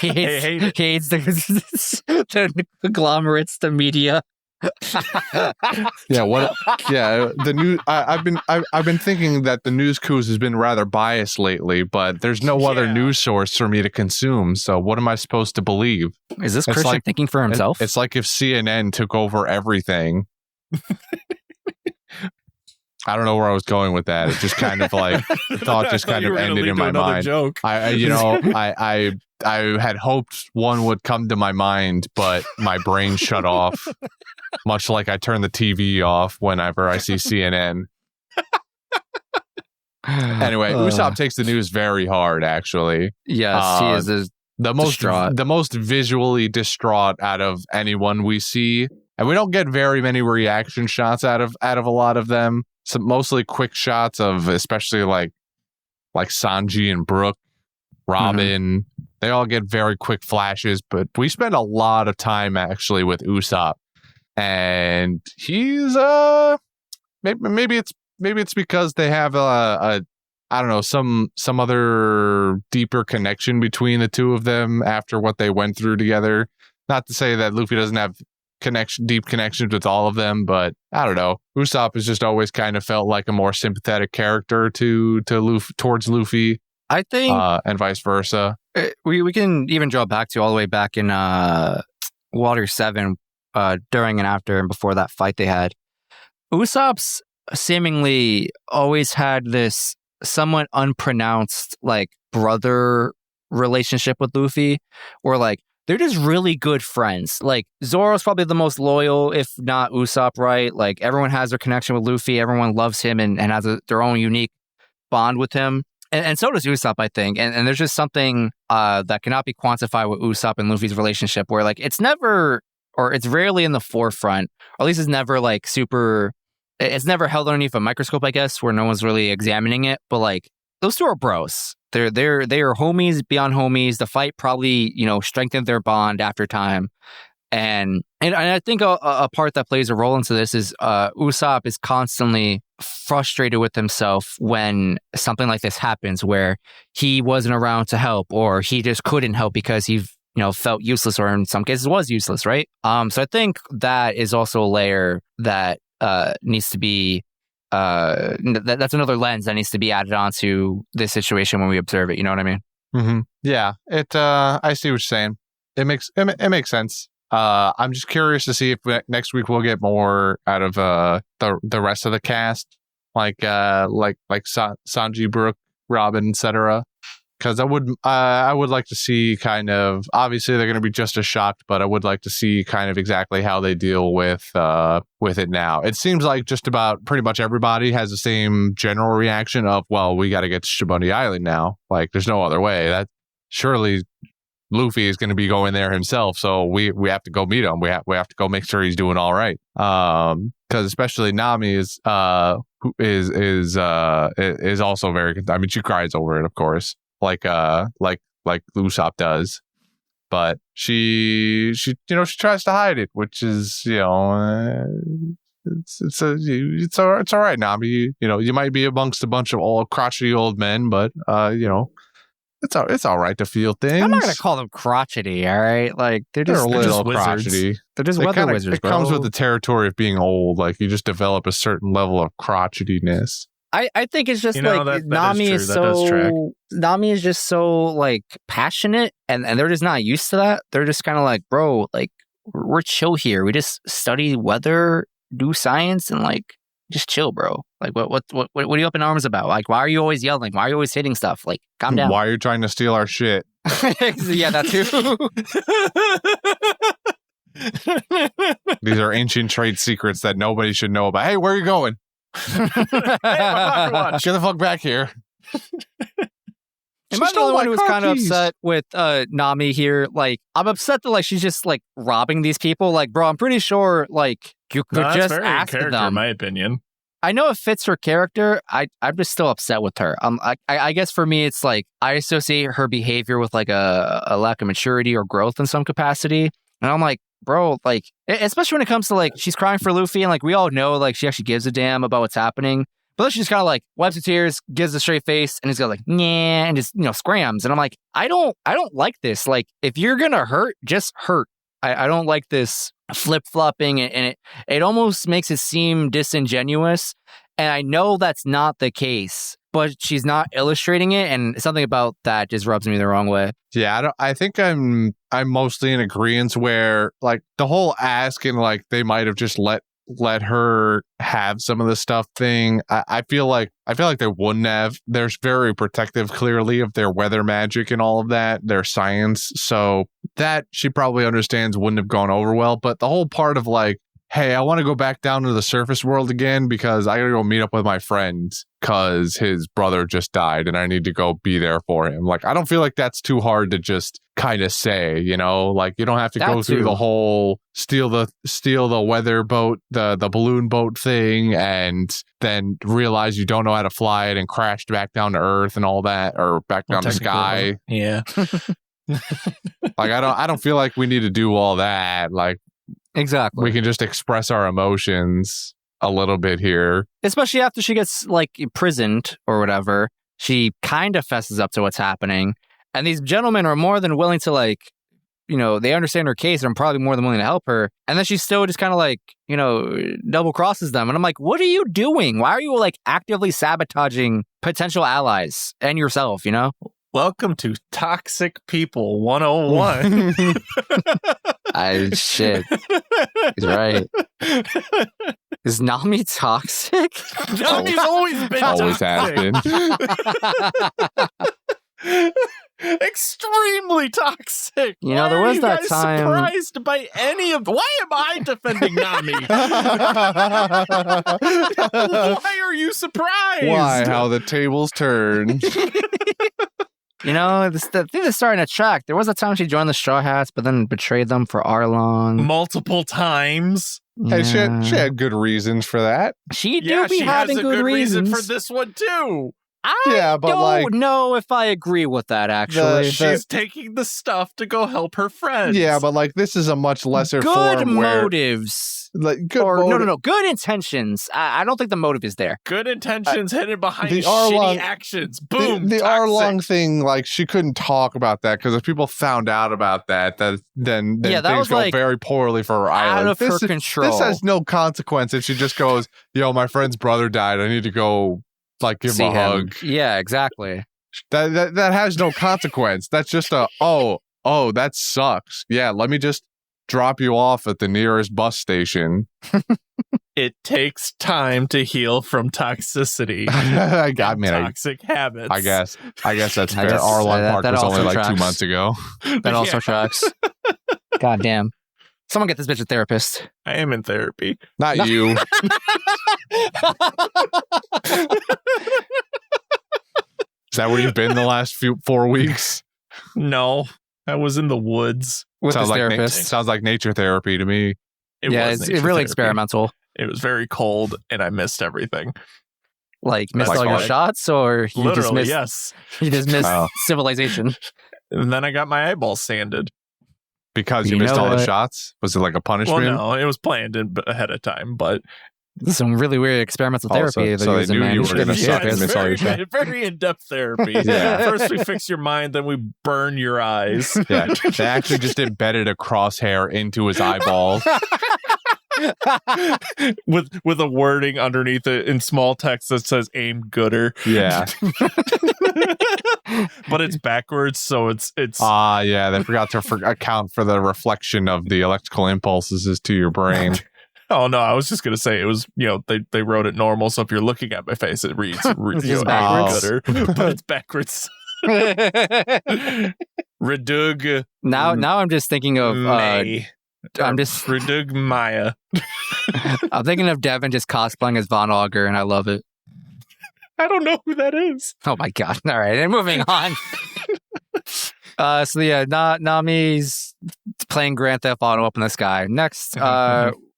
He hates the conglomerates, the media. Yeah, what? Yeah, the news. I've been thinking that the news coups has been rather biased lately, but there's no other news source for me to consume. So what am I supposed to believe? Is this It's Christian like- thinking for himself? It's like if CNN took over everything. I don't know where I was going with that. It just kind of like the thought just kind of ended in my mind. Joke. I had hoped one would come to my mind, but my brain shut off. Much like I turn the TV off whenever I see CNN. Anyway, Usopp takes the news very hard. Actually, yes, he is. the most Distraught. the most visually distraught out of anyone we see, and we don't get very many reaction shots out of a lot of them. Some mostly quick shots of especially like Sanji and Brook, Robin. They all get very quick flashes, but we spend a lot of time actually with Usopp, and he's maybe it's because they have a I don't know, some other deeper connection between the two of them after what they went through together. Not to say that Luffy doesn't have deep connections with all of them, but I don't know. Usopp has just always kind of felt like a more sympathetic character to Luffy, towards Luffy, I think and vice versa. we can even draw back to all the way back in Water 7, during and after and before that fight they had. Usopp's seemingly always had this somewhat unpronounced like brother relationship with Luffy, or like they're just really good friends. Like Zoro's probably the most loyal, if not Usopp, right? Like everyone has their connection with Luffy, everyone loves him and has their own unique bond with him. And so does Usopp, I think. And there's just something that cannot be quantified with Usopp and Luffy's relationship where like it's never, or it's rarely in the forefront, or at least it's never like super, it's never held underneath a microscope, I guess, where no one's really examining it. But like those two are bros. They are homies beyond homies. The fight probably, strengthened their bond after time. And I think a part that plays a role into this is Usopp is constantly frustrated with himself when something like this happens, where he wasn't around to help, or he just couldn't help because he felt useless, or in some cases was useless, right? So I think that is also a layer that needs to be that's another lens that needs to be added onto this situation when we observe it. You know what I mean? Mm-hmm. Yeah, I see what you're saying. It makes sense. I'm just curious to see if next week we'll get more out of the rest of the cast, like Sanji, Brook, Robin, etc. Because I would like to see kind of, obviously they're going to be just as shocked, but I would like to see kind of exactly how they deal with it now. It seems like just about pretty much everybody has the same general reaction of, well, we got to get to Shibuya Island now. Like there's no other way. That surely Luffy is going to be going there himself, so we have to go meet him. We have to go make sure he's doing all right. Because especially Nami is also very. I mean, she cries over it, of course, like Usopp does. But she tries to hide it, which is it's all right, Nami. You might be amongst a bunch of old crotchety old men, but it's all right to feel things. I'm not gonna call them crotchety, all right? Like they're a little wizards. crotchety. They're just weather wizards, It bro. comes with the territory of being old. Like you just develop a certain level of crotchetyness. I think it's just that Nami is is true. That does track. Nami is just so like passionate, and they're just not used to that. They're just kind of like, bro, like we're chill here. We just study weather, do science, and like just chill, bro. Like what are you up in arms about? Like why are you always yelling? Why are you always hitting stuff? Like calm down. Why are you trying to steal our shit? Yeah, that too. These are ancient trade secrets that nobody should know about. Hey, where are you going? Hey, my watch. Get the fuck back here. Am I the only one who was kind of upset with Nami here? Like, I'm upset that like she's just like robbing these people. Like, bro, I'm pretty sure like you could just very in ask character, them. in my opinion. I know it fits her character. I'm just still upset with her. I guess for me, it's like I associate her behavior with like a lack of maturity or growth in some capacity, and I'm like, bro, like especially when it comes to like she's crying for Luffy, and like we all know like she actually gives a damn about what's happening. But then she just kind of like wipes her tears, gives a straight face, and he's got like, nah, and just, scrams. And I'm like, I don't like this. Like, if you're going to hurt, just hurt. I don't like this flip-flopping, and it almost makes it seem disingenuous. And I know that's not the case, but she's not illustrating it, and something about that just rubs me the wrong way. Yeah, I think I'm mostly in agreement where like the whole ask and like they might have just let her have some of the stuff thing. I feel like they wouldn't have. They're very protective clearly of their weather magic and all of that, their science. So that she probably understands wouldn't have gone over well. But the whole part of like, hey, I want to go back down to the surface world again because I gotta go meet up with my friend because his brother just died and I need to go be there for him. Like, I don't feel like that's too hard to just kind of say, like you don't have to go through the whole steal the weather boat, the balloon boat thing, and then realize you don't know how to fly it and crash back down to earth and all that, or back down to sky. Yeah. Like I don't feel like we need to do all that. Like, exactly. We can just express our emotions a little bit here. Especially after she gets like imprisoned or whatever, she kind of fesses up to what's happening. And these gentlemen are more than willing to like, they understand her case and are probably more than willing to help her. And then she still just kind of like, double crosses them. And I'm like, what are you doing? Why are you like actively sabotaging potential allies and yourself, Welcome to Toxic People 101. Shit. He's right. Is Nami toxic? Nami's always been always toxic. has been. Extremely toxic. There was that time. Surprised by any of? Why am I defending Nami? Why are you surprised? Why? How the tables turn. The thing that's starting to track. There was a time she joined the Straw Hats, but then betrayed them for Arlong. Multiple times. Hey, she had good reasons for that. She do be having has a good reasons reason for this one too. I don't know if I agree with that, actually. She's taking the stuff to go help her friends. Yeah, but like this is a much lesser good form motives. Like good No. Good intentions. I don't think the motive is there. Good intentions hidden behind the shitty actions. Boom. The Arlong thing, like she couldn't talk about that because if people found out about that, then things go like very poorly for her island. Out of her control. This has no consequence if she just goes, "Yo, my friend's brother died. I need to go." Like give him a hug. Yeah, exactly. That has no consequence. That's just oh, that sucks. Yeah, let me just drop you off at the nearest bus station. It takes time to heal from toxicity. Toxic habits. I guess that's fair. Arlong Park was only like 2 months ago. That also tracks. God damn. Someone get this bitch a therapist. I am in therapy. Not you. Is that where you've been the last 4 weeks? No. I was in the woods. with his sounds like therapist. sounds like nature therapy to me. It Yeah, was it's nature really therapy. experimental. It was very cold, and I missed everything. Like missed That's all your why- shots, or you just Literally, missed yes. you just missed Oh. civilization. And then I got my eyeballs sanded. Because you You missed know all the what? shots? Was it like a punishment? Well, no, it was planned ahead of time, but This is some really weird experimental Oh, therapy. so they using, knew man. you were should gonna be suck serious. and miss all your shots. very in-depth therapy. Yeah. First we fix your mind, then we burn your eyes. Yeah, they actually just embedded a crosshair into his eyeball. with a wording underneath it in small text that says "aim gooder," Yeah. but it's backwards, so it's Yeah. They forgot to account for the reflection of the electrical impulses to your brain. Oh no, I was just gonna say it was, they wrote it normal, so if you're looking at my face, it reads It's just aim backwards. gooder, but it's backwards. Redug now I'm just thinking of May. I'm just Redug Maya. I'm thinking of Devin just cosplaying as Von Auger, and I love it. I don't know who that is. Oh my god! All right, and moving on. So yeah, Nami's playing Grand Theft Auto up in the sky. Next,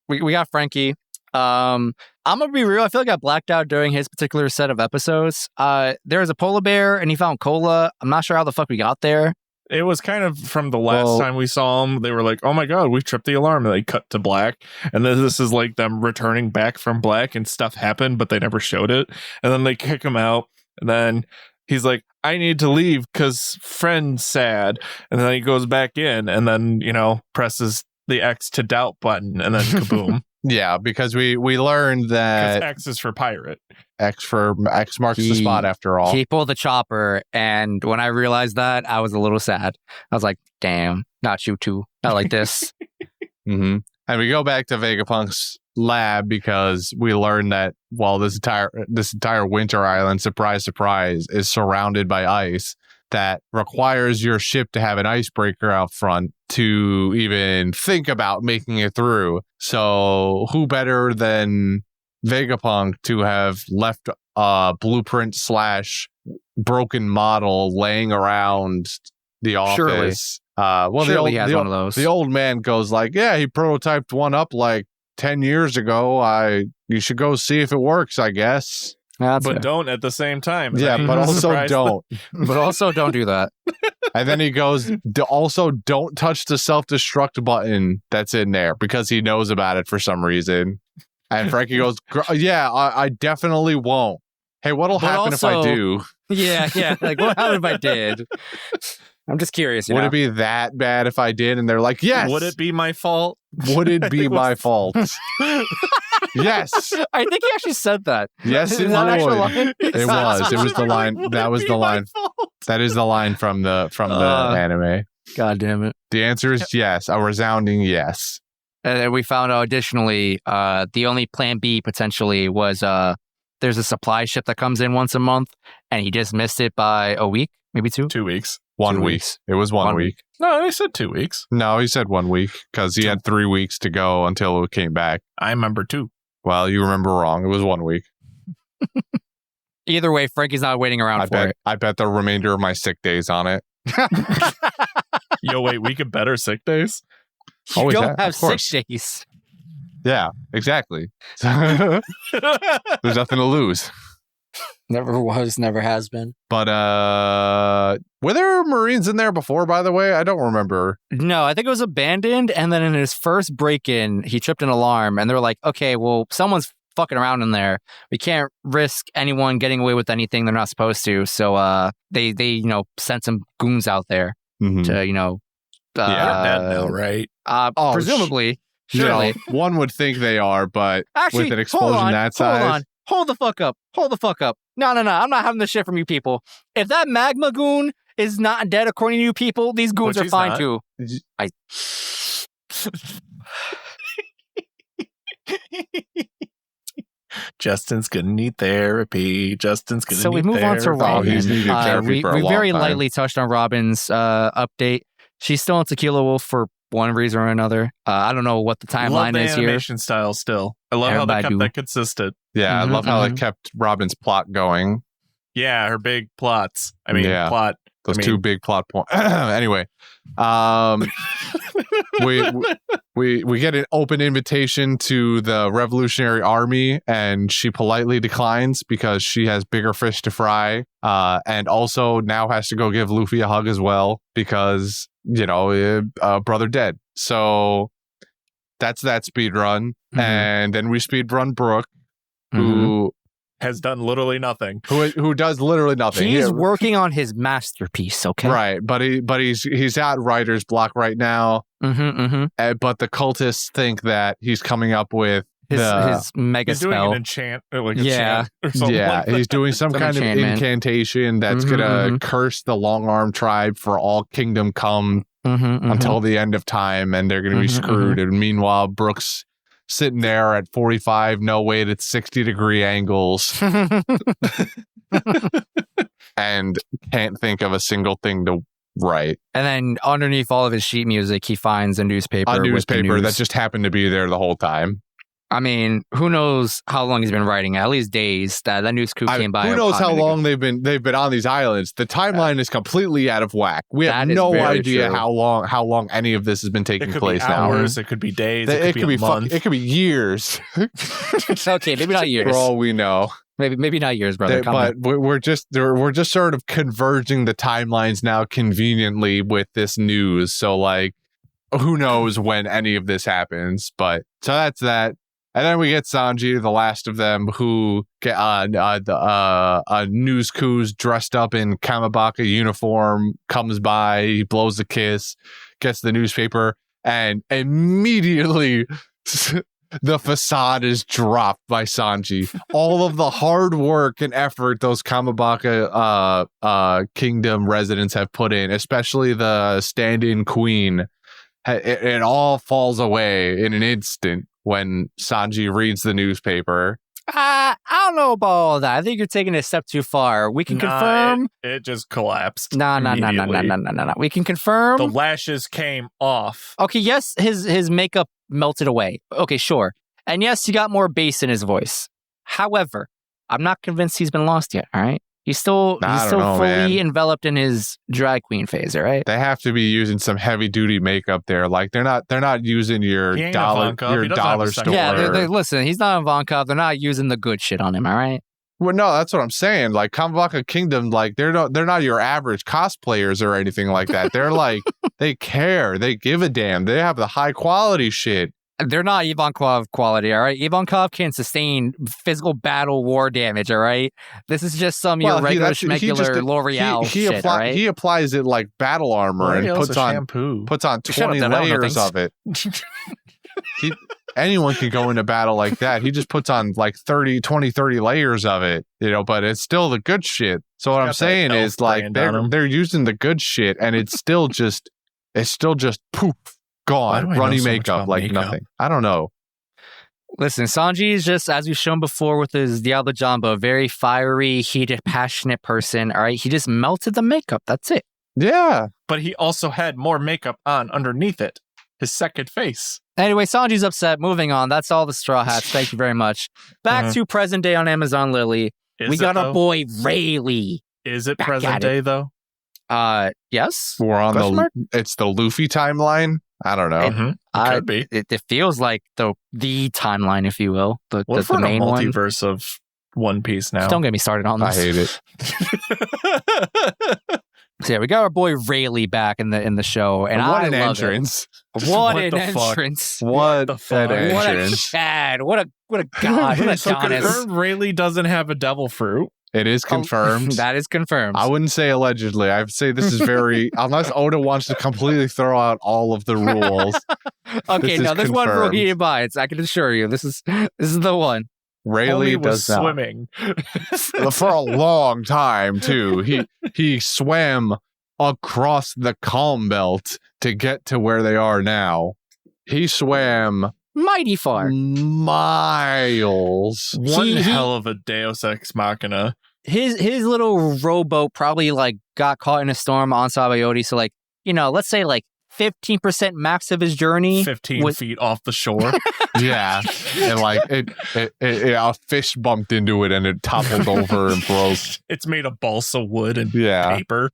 we got Frankie. I'm gonna be real. I feel like I blacked out during his particular set of episodes. There was a polar bear, and he found cola. I'm not sure how the fuck we got there. It was kind of from the last time we saw him. They were like, "Oh my god, we tripped the alarm," and they cut to black. And then this is like them returning back from black, and stuff happened, but they never showed it. And then they kick him out, and then he's like, "I need to leave because friend's sad." And then he goes back in, and then presses the X to doubt button, and then kaboom. Yeah, because we learned Because that X is for pirate. X marks the spot after all. He pulled the chopper, and when I realized that, I was a little sad. I was like, "Damn, not you too. Not like this." Mm-hmm. And we go back to Vegapunk's lab because we learned that while this entire winter island, surprise, surprise, is surrounded by ice, that requires your ship to have an icebreaker out front to even think about making it through. So who better than Vegapunk to have left a blueprint / broken model laying around the office? Surely he has one of those. The old man goes like, yeah, he prototyped one up like 10 years ago. You should go see if it works, I guess. That's But fair. don't at the same time. Yeah, but also Surprise. don't. But also don't do that. And then he goes, also don't touch the self-destruct button that's in there because he knows about it for some reason. And Frankie goes, yeah, I definitely won't. Hey, what'll But happen if I also- do? Yeah. Like, what happened if I did? I'm just curious. Would it be that bad if I did? And they're like, yes. Would it be my fault? Would it be It was- my fault? Yes. I think he actually said that. Yes, Is it that an actual would. line? It was. It was the line. Would That it was be the my line. fault? That is the line from the anime. God damn it. The answer is yes. A resounding yes. And then we found out additionally, the only plan B potentially was there's a supply ship that comes in once a month, and he just missed it by a week, maybe 2. 2 weeks. 1 2 week. weeks. It was 1 1 week. No, they said 2 weeks. No, he said 1 week because he had 3 weeks to go until it came back. I remember 2. Well, you remember wrong. It was 1 week. Either way, Frankie's not waiting around for it. I bet the remainder of my sick days on it. Yo, wait, we could better sick days? You Always don't have, have of course. 6 days. Yeah, exactly. There's nothing to lose. Never was, never has been. But were there Marines in there before, by the way? I don't remember. No, I think it was abandoned. And then in his first break-in, he tripped an alarm, and they were like, "Okay, well, someone's fucking around in there. We can't risk anyone getting away with anything they're not supposed to." So they sent some goons out there Mhm. to They're dead now, right? Oh, presumably. You know, Surely. one would think they are, but Actually, with an explosion hold on, that size. Hold on. Hold the fuck up. Hold the fuck up. No. I'm not having this shit from you people. If that magma goon is not dead according to you people, these goons Which are he's fine not. too. Justin's gonna need therapy. Justin's gonna So we need move on to therapy. Oh, he's Robin. needed therapy We for a long very time. lightly touched on Robin's update. She's still in Tequila Wolf for one reason or another. I don't know what the Love timeline the is here. animation style still. I love how they Everybody kept do. that consistent. Yeah, I Mhm, love how it mhm. kept Robin's plot going. Yeah, her big plots. I mean, Yeah. plot Those two big plot points. Anyway, we get an open invitation to the Revolutionary Army, and she politely declines because she has bigger fish to fry, and also now has to go give Luffy a hug as well because, brother dead. So that's that speed run. And then we speed run Brook, who has done literally nothing. Who does literally nothing. He's working on his masterpiece, okay? Right, but he's at writer's block right now. But the cultists think that he's coming up with his mega spell. Doing an enchant, like a chant or something. Yeah, he's doing some kind of incantation that's gonna curse the Long Arm tribe for all Kingdom Come until the end of time, and they're gonna be screwed. And meanwhile, Brook's sitting there at 45, no wait, it's 60-degree angles. And can't think of a single thing to write. And then underneath all of his sheet music, he finds a newspaper. That just happened to be there the whole time. I mean, who knows how long he's been writing? At least days. That news coup came by. Who knows how long they've been on these islands? The timeline is completely out of whack. We have no idea how long any of this has been taking place now. It could be hours. It could be days. It could be months. It could be years. Okay, maybe not years. For all we know. Maybe not years, brother. But we're just sort of converging the timelines now conveniently with this news. So like, who knows when any of this happens? But so that's that. And then we get Sanji, the last of them, who get news coup's dressed up in Kamabaka uniform, comes by, he blows a kiss, gets the newspaper, and immediately the facade is dropped by Sanji. All of the hard work and effort those Kamabaka kingdom residents have put in, especially the stand-in queen, it all falls away in an instant when Sanji reads the newspaper. I don't know about all that. I think you're taking it a step too far. We can confirm. It just collapsed. No. We can confirm. The lashes came off. Okay, yes, his makeup melted away. Okay, sure. And yes, he got more bass in his voice. However, I'm not convinced he's been lost yet, all right? He's still fully enveloped in his drag queen phase, all right? They have to be using some heavy duty makeup there. Like they're not using your dollar store. Yeah, listen, he's not Ivankov. They're not using the good shit on him, all right? Well, no, that's what I'm saying. Like Kamabaka Kingdom, like they're not your average cosplayers or anything like that. They're like they care, they give a damn. They have the high quality shit. They're not Ivankov quality, all right? Ivankov can sustain physical battle war damage, all right? This is just some regular schmegular L'Oreal shit, all right? He applies it like battle armor and puts on 20 layers of it. Anyone can go into battle like that. He just puts on like 30 layers of it, but it's still the good shit. So what I'm saying is like they're using the good shit and it's still just poof. Gone, runny makeup like nothing. I don't know. Listen, Sanji is just, as we've shown before with his Diablo Jumbo, a very fiery, heated, passionate person. All right, he just melted the makeup. That's it. Yeah, but he also had more makeup on underneath it. His second face. Anyway, Sanji's upset. Moving on. That's all the Straw Hats. Thank you very much. Back to present day on Amazon Lily. We got our boy Rayleigh. Is it present day though? Yes. We're on it's the Luffy timeline. I don't know. It could be. It feels like the timeline, if you will. The main multiverse of One Piece now. Don't get me started on this. I hate it. So yeah, we got our boy Rayleigh back in the show, and what I an love entrance! It. What an entrance! What the fuck? What a Chad! What a god! What a so goddess! Confirmed Rayleigh doesn't have a devil fruit. It is confirmed. That is confirmed. I wouldn't say allegedly. I would say this is very unless Oda wants to completely throw out all of the rules. Okay, no, there's one rule he abides. I can assure you, this is the one. Rayleigh does swimming for a long time too. He swam across the calm belt to get to where they are now. He swam mighty far, miles. One hell of a Deus Ex Machina. His little rowboat probably like got caught in a storm on Sabayoti. So like, let's say like 15% max of his journey, 15 feet off the shore. Yeah, and like a fish bumped into it and it toppled over and broke. It's made of balsa wood and paper.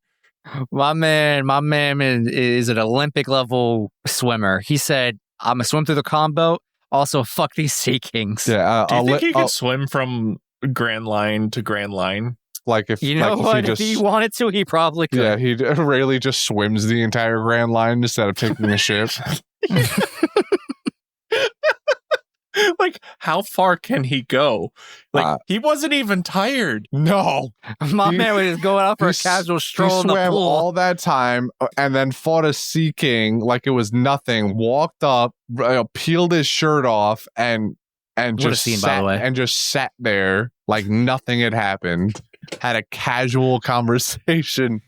My man is an Olympic level swimmer. He said, "I'm gonna swim through the combo. Also, fuck these Sea Kings." Yeah, Do you think he could swim from Grand Line to Grand Line? like if You know like what? If he, If he wanted to, he probably could. yeah, he Rayleigh just swims the entire Grand Line instead of taking a ship. Like, how far can he go? Like, he wasn't even tired. No, My man was just going out for a casual stroll in the swam pool. all that time and then fought a Sea King like it was nothing. Walked up, peeled his shirt off, and just scene, sat, by the way. and just sat there like nothing had happened. Had a casual conversation.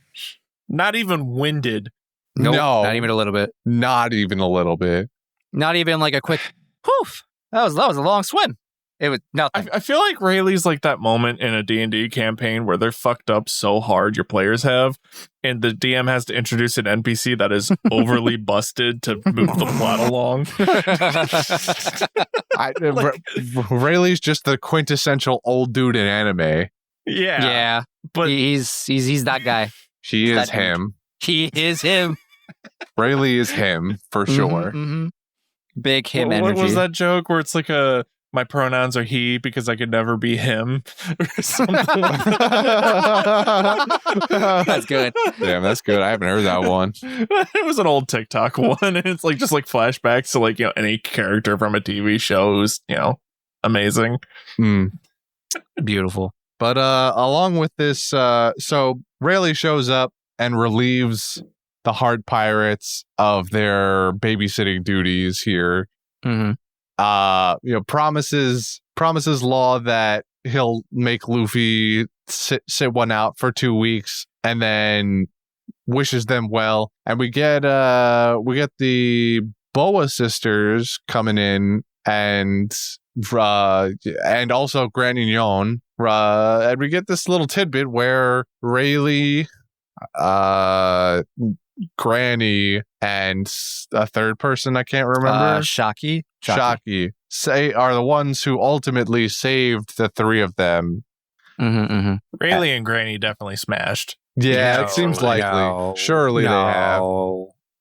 Not even winded. Nope, No, not even a little bit. not even a little bit. Not even like a quick poof. That was a long swim. It was nothing. I feel like Rayleigh's like that moment in a D&D campaign where they're fucked up so hard, your players have, and the DM has to introduce an NPC that is overly busted to move the plot along. Rayleigh's just the quintessential old dude in anime. Yeah. But he's that guy. He is That dude. him. He is him. Rayleigh is him for sure. Mhm. Big him what energy. was that joke where it's like my pronouns are he because I could never be him or something like that. That's good. Damn, that's good. I haven't heard that one. It was an old TikTok one, and it's like just like flashbacks to like, you know, any character from a TV show who's, you know, amazing. Beautiful. But along with this, so Rayleigh shows up and relieves the Hard Pirates of their babysitting duties here. Mm-hmm. Promises Law that he'll make Luffy sit one out for 2 weeks, and then wishes them well. And we get the Boa sisters coming in, and also Granignon. And we get this little tidbit where Rayleigh, Granny, and a third person I can't remember, Shocky are the ones who ultimately saved the three of them. Rayleigh and Granny definitely smashed. Yeah, it seems likely. No, Surely they have.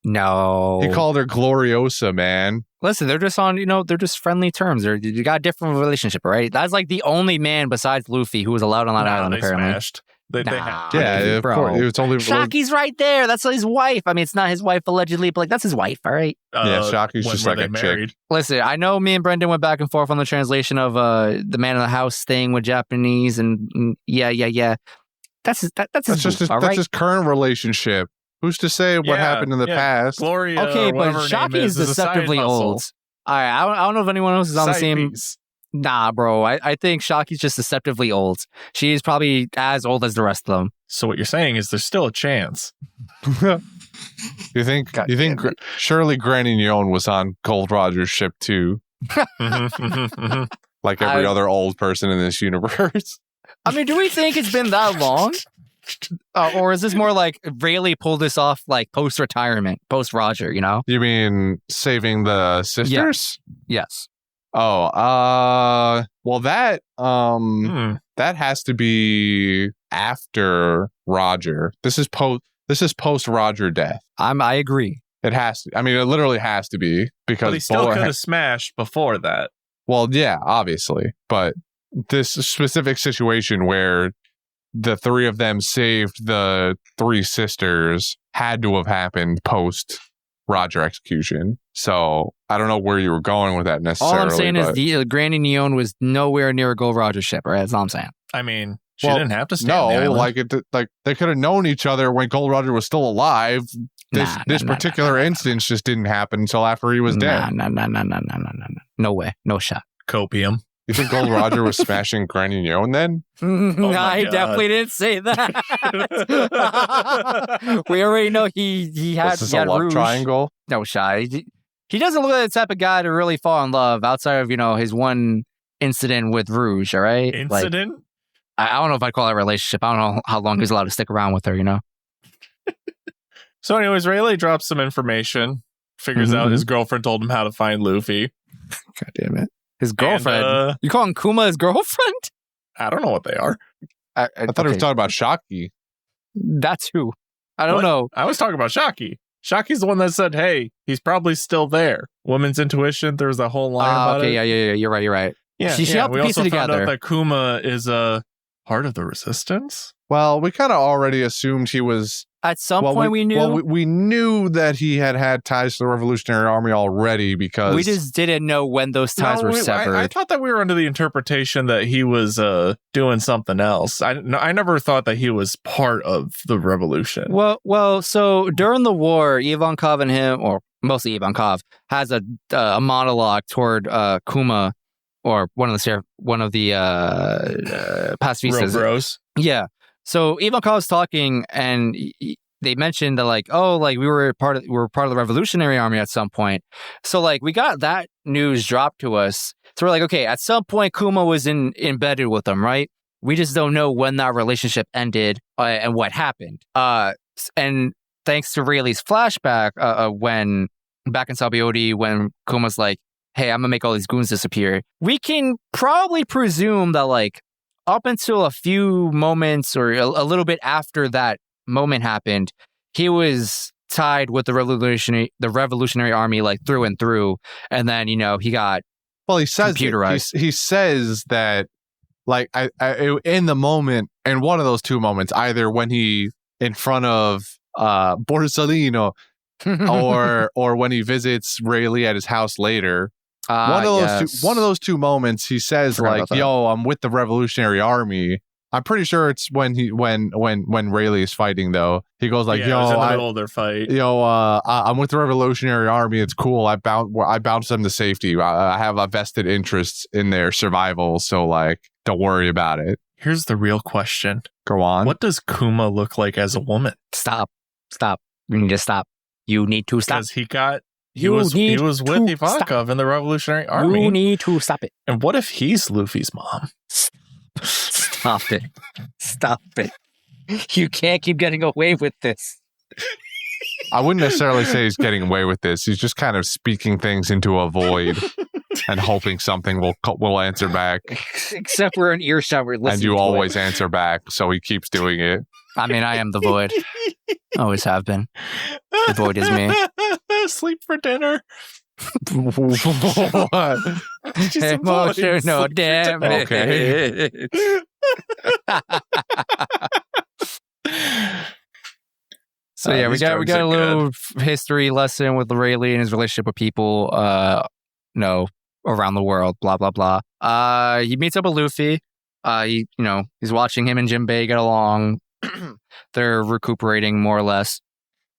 No. He called her Gloriosa, man. Listen, they're just on, they're just friendly terms. You got a different relationship, right? That's like the only man besides Luffy who was allowed on that island, They apparently. smashed. They had to. Yeah, of bro. course. It's only Shocky's right there. That's his wife. I mean, it's not his wife allegedly, but like that's his wife, all right? Yeah, Shocky's when just were like they a chick. married? Listen, I know me and Brendan went back and forth on the translation of the man in the house staying with Japanese, and yeah. That's his That's his current relationship. Who's to say what happened in the past? Gloria, Okay, or whatever but her Shocky name is a side deceptively hustle. old. All right, I don't know if anyone else is on the Side same. piece. Nah, bro. I think Shocky's just deceptively old. She's probably as old as the rest of them. So what you're saying is there's still a chance. You think surely Granny Nyon was on Gold Roger's ship too, like every other old person in this universe? I mean, do we think it's been that long? Or is this more like Rayleigh pulled this off like post-retirement, post-Roger, You mean saving the sisters? Yes. Oh, well that that has to be after Roger. This is post Roger death. I agree. It has to. I mean, it literally has to be because But he still Boa could have smashed before that. Well, yeah, obviously, but this specific situation where the three of them saved the three sisters had to have happened post Roger execution. So I don't know where you were going with that necessarily. All I'm saying is the Granny Nyon was nowhere near a Gold Roger ship, right? That's all I'm saying. I mean, she didn't have to stay on the No, island. like they could have known each other when Gold Roger was still alive. This particular instance just didn't happen until after he was dead. No way. No shot. Copium. You think Gold Roger was smashing Granny Nyon then? I God. definitely didn't say that. We already know he had, Was this he a had love Rouge. triangle? No shot. He doesn't look like the type of guy to really fall in love outside of, his one incident with Rouge, all right? Incident? Like, I don't know if I'd call that a relationship. I don't know how long he's allowed to stick around with her, So anyways, Rayleigh drops some information, figures out his girlfriend told him how to find Luffy. God damn it. His girlfriend? And, You calling Kuma his girlfriend? I don't know what they are. I thought he was talking about Shocky. That's who. I don't What? know. I was talking about Shaki. Shaki's the one that said, "Hey, he's probably still there." Woman's intuition. There was a whole line about Okay, it. yeah. You're right. Yeah, She helped we piece also it found together. out that Kuma is a part of the resistance. Well, we kind of already assumed he was. At some point, we knew. Well, we knew that he had ties to the Revolutionary Army already because We just didn't know when those ties were severed. I thought that we were under the interpretation that he was doing something else. I never thought that he was part of the revolution. Well. So during the war, Ivankov and him, or mostly Ivankov, has a monologue toward Kuma, or one of the pacifistas. Real gross. Yeah. So Ivankov's talking, and they mentioned that we were part of the Revolutionary Army at some point. So we got that news dropped to us. So we're like, okay, at some point Kuma was embedded with them, right? We just don't know when that relationship ended and what happened. And thanks to Rayleigh's flashback, when back in Sabaody, when Kuma's like, "Hey, I'm gonna make all these goons disappear," we can probably presume that up until a few moments or a little bit after that moment happened, he was tied with the Revolutionary Army through and through, and then he got he says computerized. He says that I in the moment, in one of those two moments, either when he in front of Borsalino or when he visits Rayleigh at his house later. One of those two moments, he says "Yo, I'm with the Revolutionary Army." I'm pretty sure it's when Rayleigh is fighting though. He goes "Yo, it was in the middle of their fight. I'm with the Revolutionary Army. It's cool. I bounced them to safety. I have a vested interest in their survival. So don't worry about it." Here's the real question. Go on. What does Kuma look like as a woman? Stop. You need to stop. You need to stop. Because he was with Ivankov in the Revolutionary Army. You need to stop it. And what if he's Luffy's mom? Stop it. Stop it. You can't keep getting away with this. I wouldn't necessarily say he's getting away with this. He's just kind of speaking things into a void and hoping something will answer back. Except we're in earshot. We're listening. And you always answer back, so he keeps doing it. I mean, I am the void. Always have been. The void is me. Sleep for dinner. What? Emotional damage. Okay. So yeah, we got a little history lesson with Rayleigh and his relationship with people, around the world. Blah blah blah. He meets up with Luffy. He's watching him and Jinbei get along. They're recuperating more or less.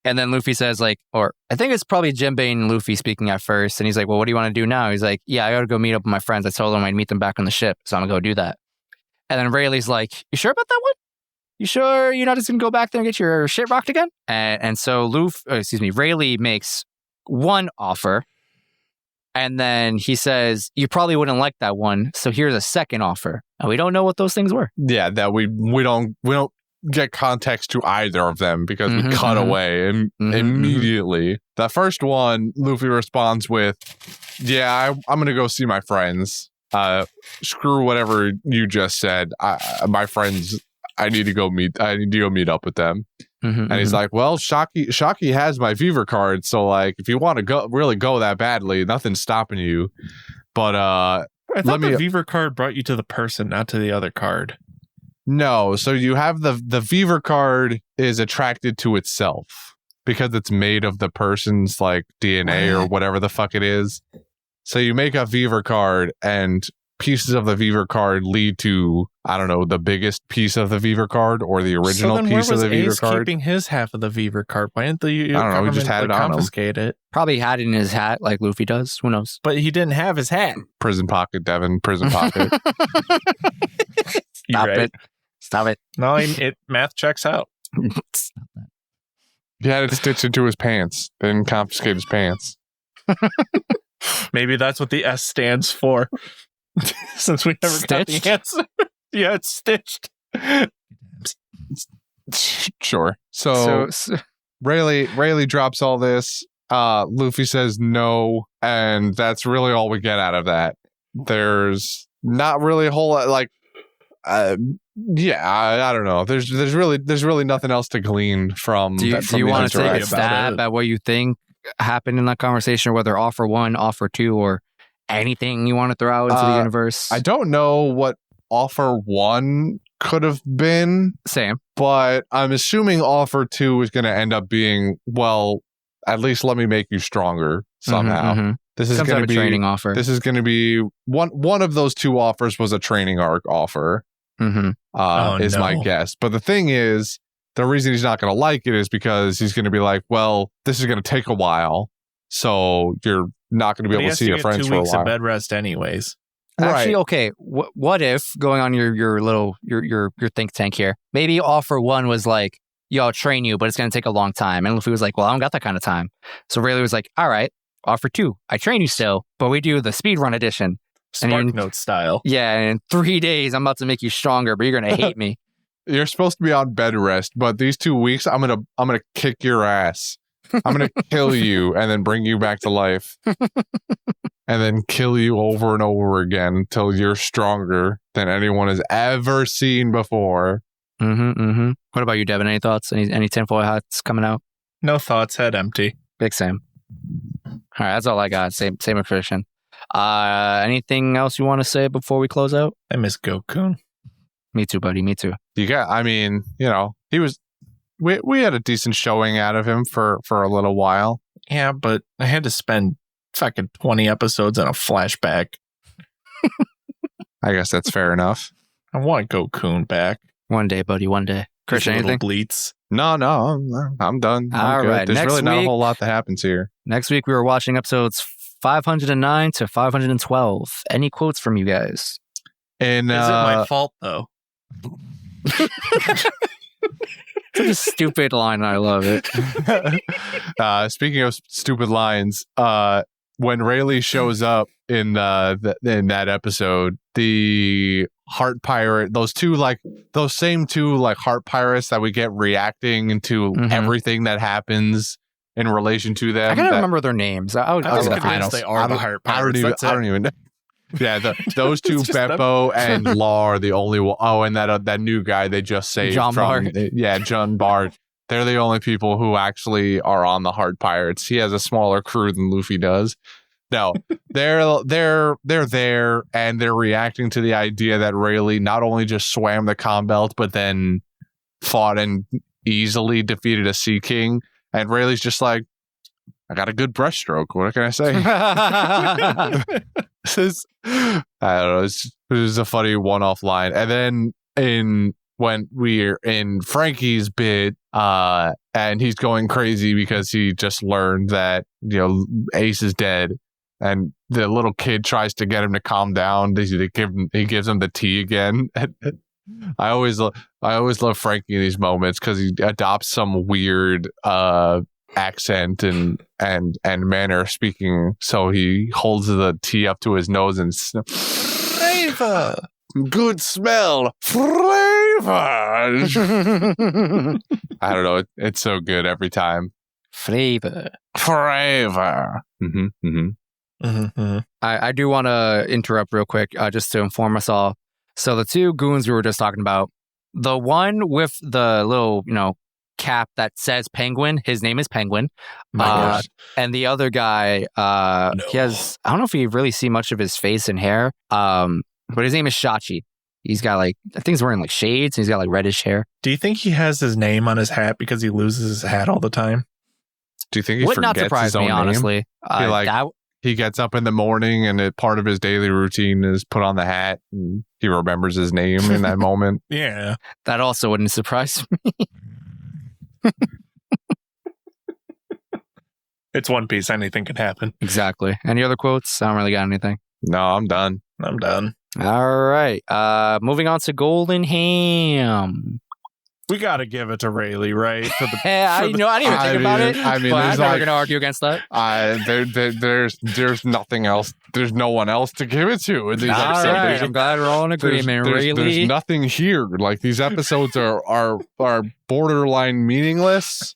And then Luffy says or I think it's probably Jinbei and Luffy speaking at first. And he's like, "Well, what do you want to do now?" He's like, "Yeah, I gotta go meet up with my friends. I told them I'd meet them back on the ship. So I'm gonna go do that." And then Rayleigh's like, "You sure about that one? You sure you're not just gonna go back there and get your shit rocked again?" And so Rayleigh makes one offer. And then he says, "You probably wouldn't like that one. So here's a second offer." And we don't know what those things were. Yeah, that we don't get context to either of them because we cut away and immediately. The first one, Luffy responds with, "Yeah, I'm gonna go see my friends. Screw whatever you just said. My friends, I need to go meet up with them." And he's like, "Well, Shaki has my Fever card, so if you want to really go that badly, nothing's stopping you. But I thought the Fever card brought you to the person, not to the other card." No, so you have the Fever card is attracted to itself because it's made of the person's DNA or whatever the fuck it is. So you make a Fever card and pieces of the Fever card lead to, I don't know, the biggest piece of the Fever card or the original piece of the Fever card. Keeping his half of the Fever card. Why didn't the I don't know, he just had it on him. Confiscate it? Probably had it in his hat like Luffy does. Who knows? But he didn't have his hat. Prison pocket, Devin. Prison pocket. Stop it. No, math checks out. He had it stitched into his pants. They didn't confiscate his pants. Maybe that's what the S stands for. Since we never got the answer. Yeah, it's stitched. Sure. So Rayleigh drops all this. Luffy says no, and that's really all we get out of that. There's not really a whole lot, Yeah, I don't know. There's really nothing else to glean from. Do you the want to take a interaction. stab at what you think happened in that conversation, whether offer 1, offer 2, or anything you want to throw out into the universe? I don't know what offer 1 could have been, Same. but I'm assuming offer 2 is going to end up being, well, at least let me make you stronger somehow. This is going to be a training offer. This is going to be one of those 2 offers was a training arc offer. Is my guess. But the thing is, the reason he's not going to like it is because he's going to be like, well, this is going to take a while, so you're not going to be able to see your friends for a while. 2 weeks of bed rest anyways. Actually, okay. What if, going on your little your think tank here, maybe offer 1 was like, yo, I'll train you, but it's going to take a long time. And Luffy was like, well, I don't got that kind of time. So Rayleigh was like, all right, offer 2, I train you still, but we do the speedrun edition. Spark Note style. Yeah, and in 3 days, I'm about to make you stronger, but you're going to hate me. You're supposed to be on bed rest, but these 2 weeks, I'm gonna kick your ass. I'm gonna kill you and then bring you back to life, and then kill you over and over again until you're stronger than anyone has ever seen before. What about you, Devin? Any thoughts? Any tinfoil hats coming out? No thoughts, head empty. Big Sam. All right, that's all I got. Same with Christian. Anything else you want to say before we close out? I miss Goku. Me too, buddy. Me too. I mean, he was. We had a decent showing out of him for a little while. Yeah, but I had to spend fucking 20 episodes on a flashback. I guess that's fair enough. I want Goku back. One day, buddy. One day. Christian, anything? Bleats. No, I'm done. All right. There's Next really not a week- whole lot that happens here. Next week, we were watching episodes 509 to 512. Any quotes from you guys? And Is it my fault though? Such a stupid line. I love it. Speaking of stupid lines, when Rayleigh shows up in that episode, the heart pirate, those same two heart pirates that we get reacting to everything that happens in relation to them. I can't remember their names. I was convinced they are the heart pirates. I don't even know. Yeah, those two, Beppo and Law, are the only one. Oh, and that new guy they just saved John Bart. Yeah, John Bart. They're the only people who actually are on the Heart Pirates. He has a smaller crew than Luffy does. No, they're there and they're reacting to the idea that Rayleigh not only just swam the Calm Belt, but then fought and easily defeated a Sea King. And Rayleigh's just like, I got a good breaststroke. What can I say? I don't know. It was a funny one-off line. And then when we're in Frankie's bit, and he's going crazy because he just learned that Ace is dead, and the little kid tries to get him to calm down. He gives him the tea again. I always love Frankie in these moments because he adopts some weird accent and manner of speaking. So he holds the tea up to his nose and flavor, good smell, flavor. I don't know. It's so good every time. Flavor. I do want to interrupt real quick just to inform us all. So the 2 goons we were just talking about, the one with the little, cap that says Penguin, his name is Penguin. And the other guy, he has, I don't know if you really see much of his face and hair, but his name is Shachi. He's got I think he's wearing shades, and he's got reddish hair. Do you think he has his name on his hat because he loses his hat all the time? Do you think he Would not forgets surprise his own me, name? honestly. He gets up in the morning and part of his daily routine is put on the hat, and he remembers his name in that moment. Yeah. That also wouldn't surprise me. It's One Piece. Anything can happen. Exactly. Any other quotes? I don't really got anything. No, I'm done. All right. Moving on to Golden Ham. We got to give it to Rayleigh, right? I didn't even think about it. I mean, but I'm there's never going to argue against that. There's nothing else. There's no one else to give it to in these All episodes. right. I'm glad we're all in agreement. There's Rayleigh. nothing here. These episodes are borderline meaningless.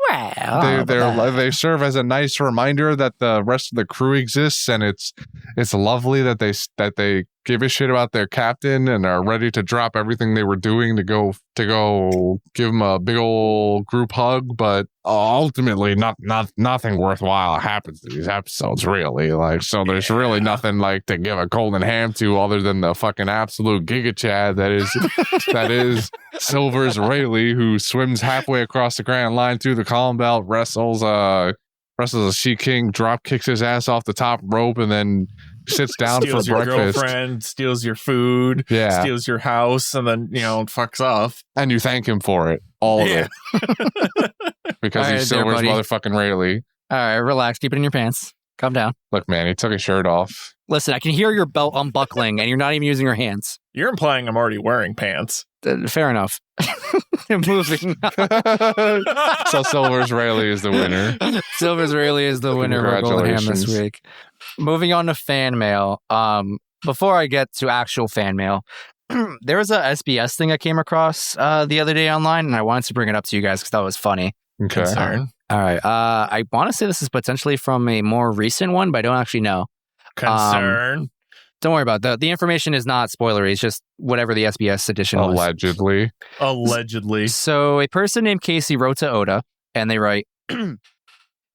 Well, they serve as a nice reminder that the rest of the crew exists, and it's lovely that they give a shit about their captain and are ready to drop everything they were doing to go give him a big old group hug. But ultimately, nothing worthwhile happens to these episodes, really. Like, so there's really nothing like to give a golden ham to other than the fucking absolute giga chad that is Silver's Rayleigh, who swims halfway across the Grand Line through the column belt, wrestles a She King, drop kicks his ass off the top rope, and then sits down steals for your breakfast. Girlfriend, steals your food, steals your house, and then fucks off. And you thank him for it, all of it, because he's Silver's motherfucking Rayleigh. All right, relax, keep it in your pants. Calm down. Look, man, he took his shirt off. Listen, I can hear your belt unbuckling, and you're not even using your hands. You're implying I'm already wearing pants. Fair enough. Moving on. So Silver's Rayleigh is the winner. Silver's Rayleigh is the winner of Golden Ham this week. Moving on to fan mail. Before I get to actual fan mail, there was a SBS thing I came across the other day online, and I wanted to bring it up to you guys because that was funny. Okay. Concern. All right. I want to say this is potentially from a more recent one, but I don't actually know. Concern. Don't worry about that. The information is not spoilery. It's just whatever the SBS edition was. Allegedly. So a person named Casey wrote to Oda, and they write,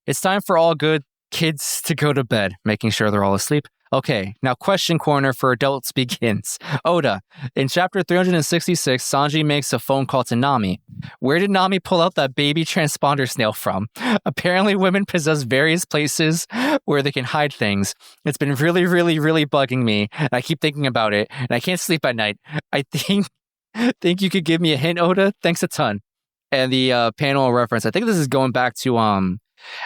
"It's time for all good kids to go to bed," making sure they're all asleep. Okay, now question corner for adults begins. Oda, in chapter 366, Sanji makes a phone call to Nami. Where did Nami pull out that baby transponder snail from? Apparently women possess various places where they can hide things. It's been really, really, really bugging me, and I keep thinking about it, and I can't sleep at night. I think you could give me a hint, Oda? Thanks a ton. And the panel reference, I think this is going back to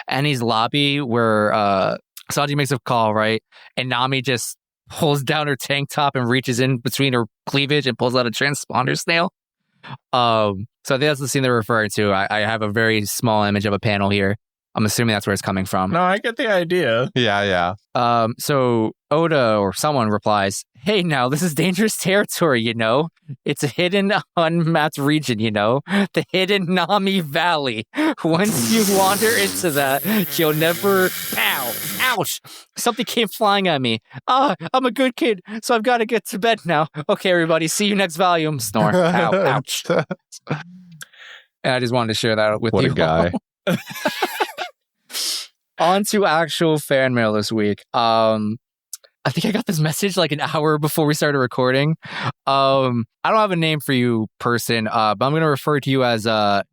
Annie's lobby where Sanji makes a call, right? And Nami just pulls down her tank top and reaches in between her cleavage and pulls out a transponder snail. So I think that's the scene they're referring to. I have a very small image of a panel here. I'm assuming that's where it's coming from. No, I get the idea. Yeah. So Oda or someone replies, "Hey, now this is dangerous territory, you know? It's a hidden, unmapped region, you know? The hidden Nami Valley. Once you wander into that, you'll never... Ow! Ouch! Something came flying at me. I'm a good kid, so I've got to get to bed now. Okay, everybody, see you next volume." Snore. Ow, ouch. And I just wanted to share that with you. What a guy. On to actual fan mail this week. I think I got this message like an hour before we started recording. I don't have a name for you, person, but I'm going to refer to you as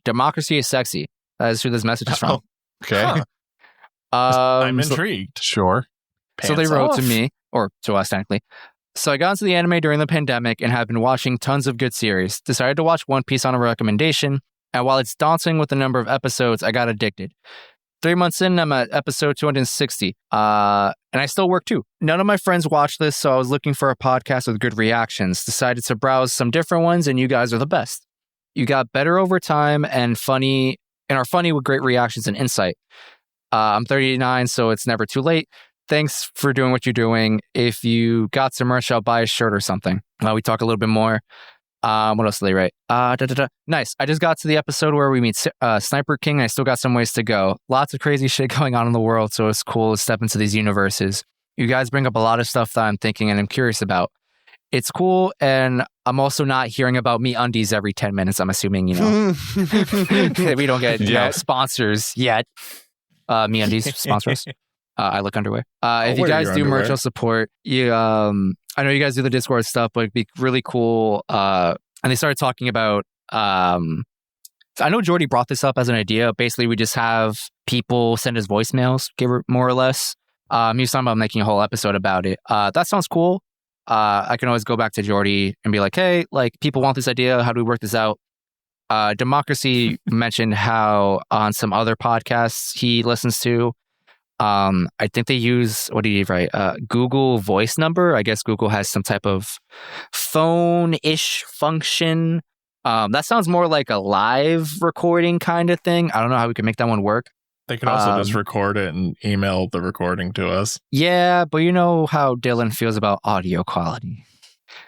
Democracy is Sexy. That is who this message is from. Okay. Huh. I'm intrigued. Sure. So they wrote to me, or to us technically. "So I got into the anime during the pandemic and have been watching tons of good series. Decided to watch One Piece on a recommendation, and while it's daunting with the number of episodes, I got addicted. 3 months in, I'm at episode 260, and I still work too. None of my friends watch this, so I was looking for a podcast with good reactions. Decided to browse some different ones, and you guys are the best. You got better over time and are funny with great reactions and insight. I'm 39, so it's never too late. Thanks for doing what you're doing. If you got some merch, I'll buy a shirt or something." We talk a little bit more. What else did they write? Nice. I just got to the episode where we meet Sniper King. And I still got some ways to go. Lots of crazy shit going on in the world, so it's cool to step into these universes. You guys bring up a lot of stuff that I'm thinking and I'm curious about. It's cool, and I'm also not hearing about MeUndies every 10 minutes. I'm assuming, we don't get sponsors yet. MeUndies sponsor us. I Look Underwear. If you guys do merch, I'll support you. I know you guys do the Discord stuff, but it'd be really cool. And they started talking about, I know Jordy brought this up as an idea. Basically, we just have people send us voicemails, more or less. He was talking about making a whole episode about it. That sounds cool. I can always go back to Jordy and be like, hey, people want this idea. How do we work this out? Democracy mentioned how on some other podcasts he listens to, I think they use, what did he write? Google Voice Number. I guess Google has some type of phone-ish function. That sounds more like a live recording kind of thing. I don't know how we can make that one work. They can also just record it and email the recording to us. Yeah, but you know how Dylan feels about audio quality.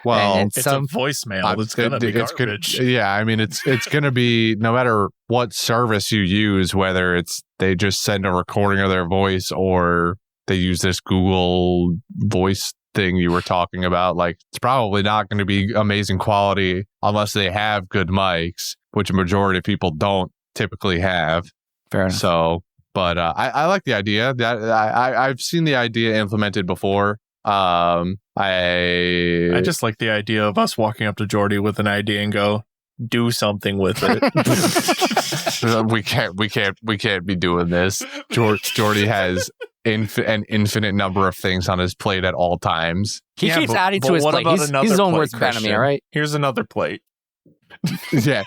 Well, and It's some a voicemail. It's gonna be garbage. Yeah, I mean, it's gonna be no matter what service you use, whether it's they just send a recording of their voice or they use this Google Voice thing you were talking about. Like, it's probably not going to be amazing quality unless they have good mics, which a majority of people don't typically have. Fair enough. So, but I like the idea. That I've seen the idea implemented before. I just like the idea of us walking up to Jordy with an idea and go, do something with it. we can't be doing this. Jordy has an infinite number of things on his plate at all times. He keeps adding to his plate. He's his own worst enemy, all right? Here's another plate. Yeah.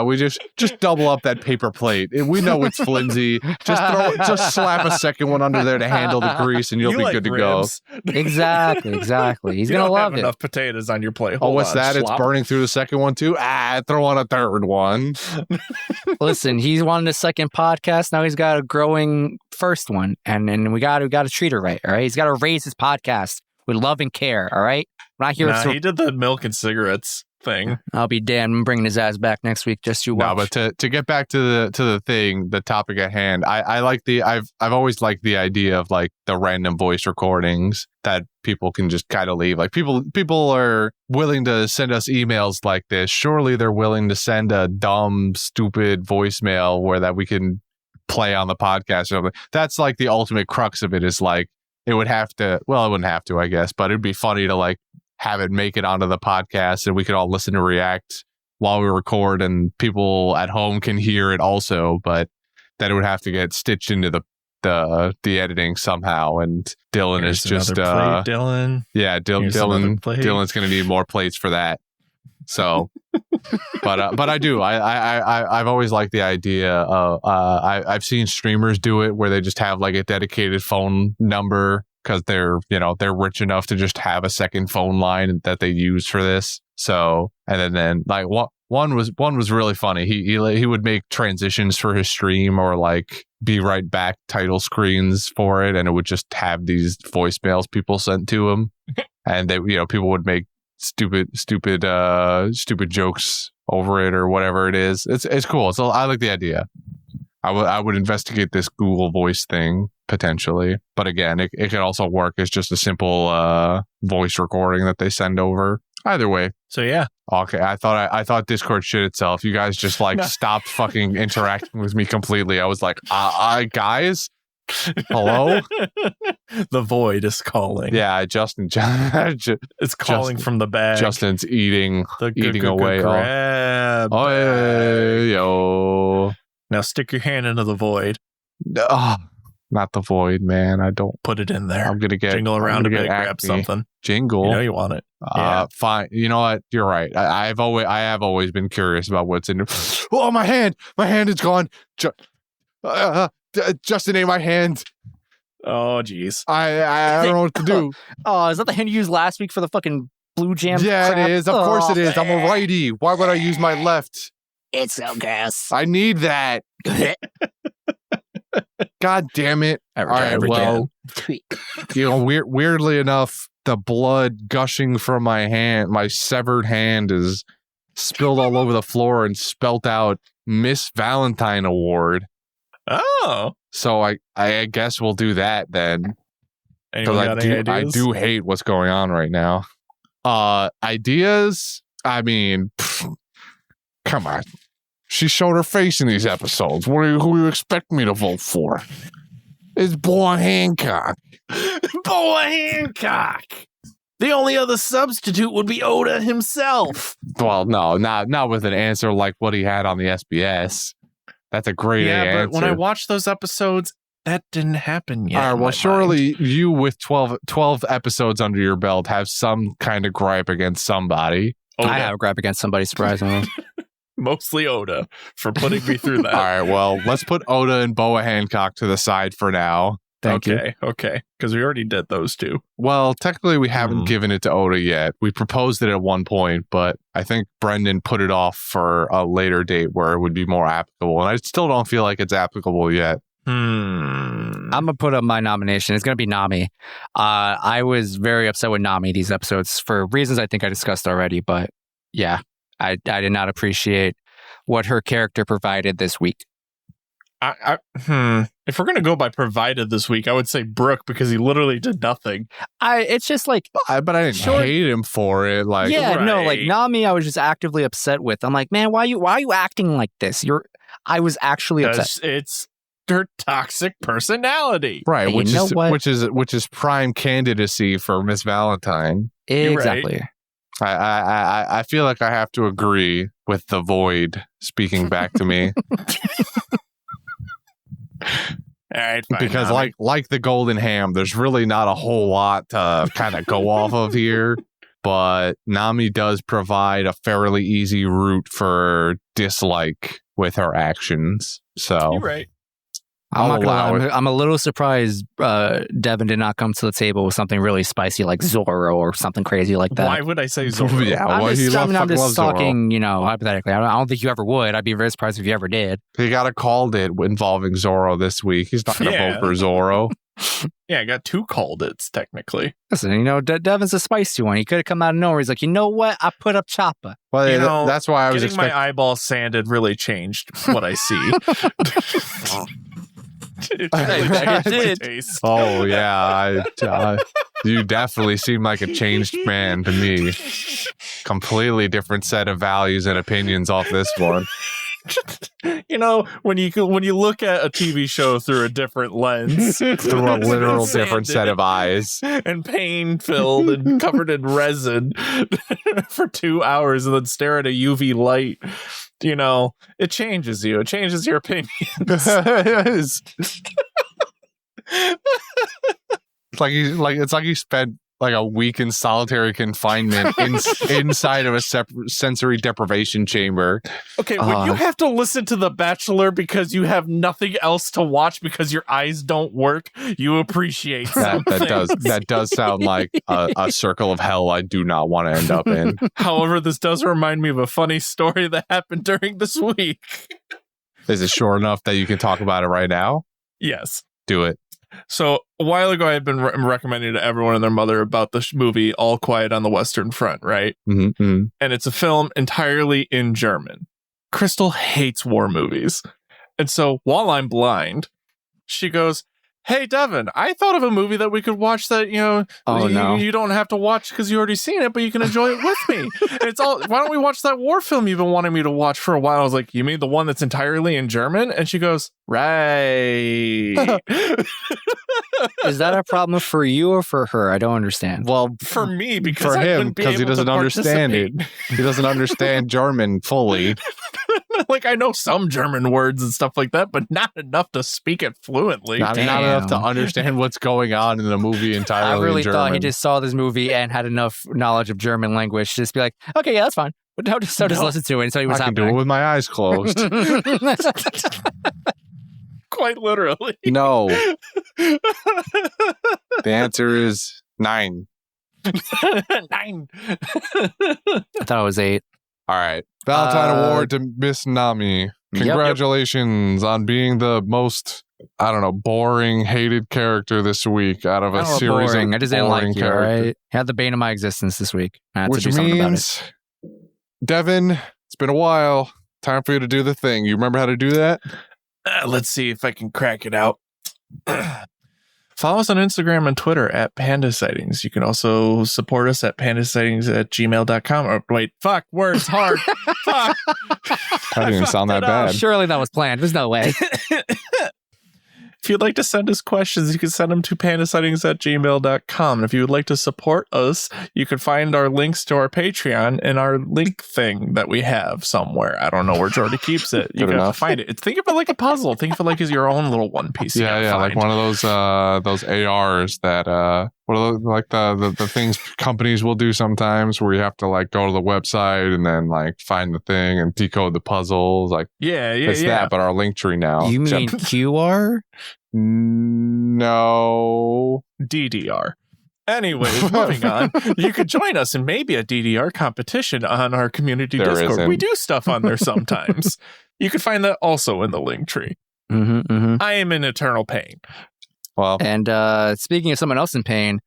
We just double up that paper plate. We know it's flimsy. Just slap a second one under there to handle the grease, and you'll be good to ribs. go. Exactly. He's gonna love it. Enough potatoes on your plate. What's that? It's burning through the second one too. Throw on a third one. Listen, he's wanted a second podcast. Now he's got a growing first one, and we got to treat her right. All right, he's got to raise his podcast with love and care. All right, we're not here. He did the milk and cigarettes thing. I'll be damned. I'm bringing his ass back next week just to watch. No, but to get back to the thing, the topic at hand, I like I've always liked the idea of like the random voice recordings that people can just kind of leave. Like people are willing to send us emails like this. Surely they're willing to send a dumb, stupid voicemail where that we can play on the podcast or something. That's like the ultimate crux of it, is like it wouldn't have to, I guess, but it'd be funny to like have it make it onto the podcast and we could all listen and react while we record, and people at home can hear it also, but then it would have to get stitched into the editing somehow. And Dylan Here's is just plate, Dylan. Yeah, Dylan's going to need more plates for that. So, but I do. I've always liked the idea of. I've seen streamers do it where they just have like a dedicated phone number because they're rich enough to just have a second phone line that they use for this. So, and then like one was really funny. He would make transitions for his stream or like be right back title screens for it, and it would just have these voicemails people sent to him, and they people would make stupid jokes over it or whatever it is. It's cool. So I like the idea. I would investigate this Google Voice thing potentially, but again, it can also work as just a simple voice recording that they send over. Either way. So yeah. Okay, I thought Discord shit itself. You guys just like stopped fucking interacting with me completely. I was like, guys, hello. The void is calling. Yeah, Justin. It's calling from the bag. Justin's eating away. Grab. Oh, hey, yo. Now stick your hand into the void. Not the void, man. I don't put it in there. I'm gonna get jingle around a bit, grab something. Jingle. You know you want it. Yeah. Fine. You know what? You're right. I have always been curious about what's in. Oh, my hand is gone. Justin ate my hand. Oh, jeez. I don't know what to do. Oh, is that the hand you used last week for the fucking blue jam? Yeah, crap? It is. Of course it is. I'm a righty. Why would I use my left? It's so gross. I need that. God damn it. All right, well, weirdly enough, the blood gushing from my severed hand is spilled all over the floor and spelt out Miss Valentine Award. Oh. So I guess we'll do that then. Because I do hate what's going on right now. Ideas? I mean, come on. She showed her face in these episodes. Who do you expect me to vote for? It's Boa Hancock. Boa Hancock. The only other substitute would be Oda himself. Well, no, not with an answer like what he had on the SBS. That's a great answer. But when I watched those episodes, that didn't happen yet. All right, well, surely you with 12 episodes under your belt have some kind of gripe against somebody. Oda. I have a gripe against somebody, surprisingly. Mostly Oda for putting me through that. All right, well, let's put Oda and Boa Hancock to the side for now. Thank you. Okay, because we already did those two. Well, technically, we haven't given it to Oda yet. We proposed it at one point, but I think Brendan put it off for a later date where it would be more applicable. And I still don't feel like it's applicable yet. I'm going to put up my nomination. It's going to be Nami. I was very upset with Nami these episodes for reasons I think I discussed already. But yeah, I did not appreciate what her character provided this week. If we're going to go by provided this week, I would say Brooke, because he literally did nothing. It's just like... But I didn't hate him for it. Like, yeah, no, like Nami, I was just actively upset with. I'm like, man, why are you acting like this? I was actually upset. It's her toxic personality, right? Hey, Which is prime candidacy for Miss Valentine. Exactly. Right. I feel like I have to agree with the void speaking back to me. All right, fine, because Nami. like the golden ham, there's really not a whole lot to kind of go off of here. But Nami does provide a fairly easy route for dislike with her actions. So You're right. I'm not gonna lie, I'm a little surprised Devin did not come to the table with something really spicy like Zorro or something crazy like that. Why would I say Zorro? Yeah, I'm just talking, Zorro. Hypothetically. I don't think you ever would. I'd be very surprised if you ever did. He got a called it involving Zorro this week. He's not going to vote for Zorro. Yeah, I got 2 called it's technically. Listen, Devin's a spicy one. He could have come out of nowhere. He's like, you know what? I put up Choppa. Well, that's why I was getting my eyeballs sanded really changed what I see. It really did. Oh yeah, you definitely seem like a changed man to me. Completely different set of values and opinions off this one. When you look at a TV show through a different lens, through a literal different set of eyes, and pain filled and covered in resin for 2 hours, and then stare at a UV light. It changes you. It changes your opinions. It's like he spent like a week in solitary confinement inside of a sensory deprivation chamber. Okay, when you have to listen to The Bachelor because you have nothing else to watch because your eyes don't work, you appreciate that does sound like a circle of hell I do not want to end up in. However, this does remind me of a funny story that happened during this week. Is it short enough that you can talk about it right now? Yes. Do it. So a while ago, I had been recommending to everyone and their mother about the movie All Quiet on the Western Front, right? Mm-hmm. And it's a film entirely in German. Crystal hates war movies. And so while I'm blind, she goes, hey, Devin, I thought of a movie that we could watch that, you don't have to watch because you already seen it, but you can enjoy it with me. And why don't we watch that war film you've been wanting me to watch for a while? I was like, you mean the one that's entirely in German? And she goes, right. Is that a problem for you or for her? I don't understand. Well, for me, because for him, because he doesn't understand it. He doesn't understand German fully. Like, I know some German words and stuff like that, but not enough to speak it fluently. Not enough to understand what's going on in the movie entirely. I really in German. thought he just saw this movie and had enough knowledge of German language to just be like, okay, yeah, that's fine. But no, just listen to it and tell you what's I can happening. do it with my eyes closed. Quite literally. No. The answer is 9. 9. I thought it was 8. All right. Valentine Award to Miss Nami. Congratulations on being the most, boring, hated character this week out of a series boring. of I just didn't like you, characters. right? Had the bane of my existence this week. Which means, Devin, it's been a while. Time for you to do the thing. You remember how to do that? Let's see if I can crack it out. Follow us on Instagram and Twitter at Panda Sightings. You can also support us at pandasightings@gmail.com. Or wait, fuck, words hard. Fuck. That didn't even sound that bad. Surely that was planned. There's no way. If you'd like to send us questions, you can send them to pandasightings@gmail.com. And if you would like to support us, you can find our links to our Patreon in our link thing that we have somewhere. I don't know where Jordy keeps it. You can find it. Think of it like a puzzle. Think of it like as your own little one piece. Yeah, like one of those ARs that what are those, like the things companies will do sometimes where you have to like go to the website and then like find the thing and decode the puzzles. Like it's that, but our link tree now. You mean QR? No. DDR. Anyways, moving on. You could join us in maybe a DDR competition on our community Discord. We do stuff on there sometimes. You can find that also in the link tree. I am in eternal pain. Well, And speaking of someone else in pain,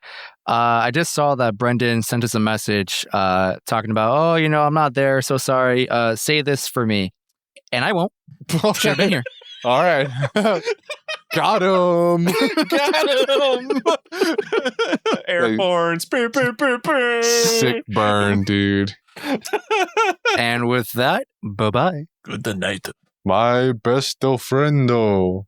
I just saw that Brendan sent us a message talking about, oh, I'm not there. So sorry. Say this for me. And I won't. Should have been here. all right. Got him. Got him. Air horns. Sick burn, dude. And with that, bye-bye. Good night. My besto friendo.